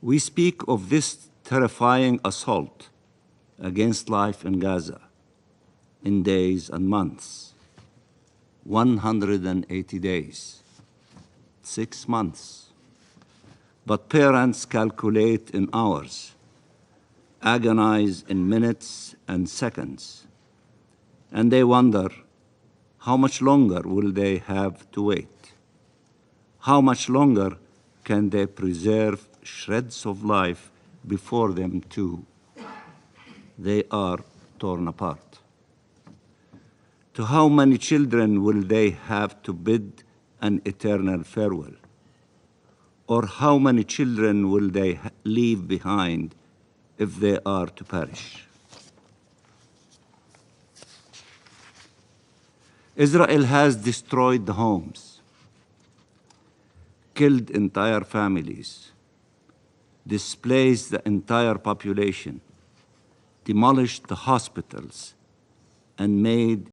Speaker 17: We speak of this terrifying assault against life in Gaza in days and months, 180 days, 6 months. But parents calculate in hours, agonize in minutes and seconds, and they wonder, how much longer will they have to wait? How much longer can they preserve shreds of life before them too? They are torn apart. To how many children will they have to bid an eternal farewell? Or how many children will they leave behind if they are to perish? Israel has destroyed the homes, killed entire families, displaced the entire population, demolished the hospitals, and made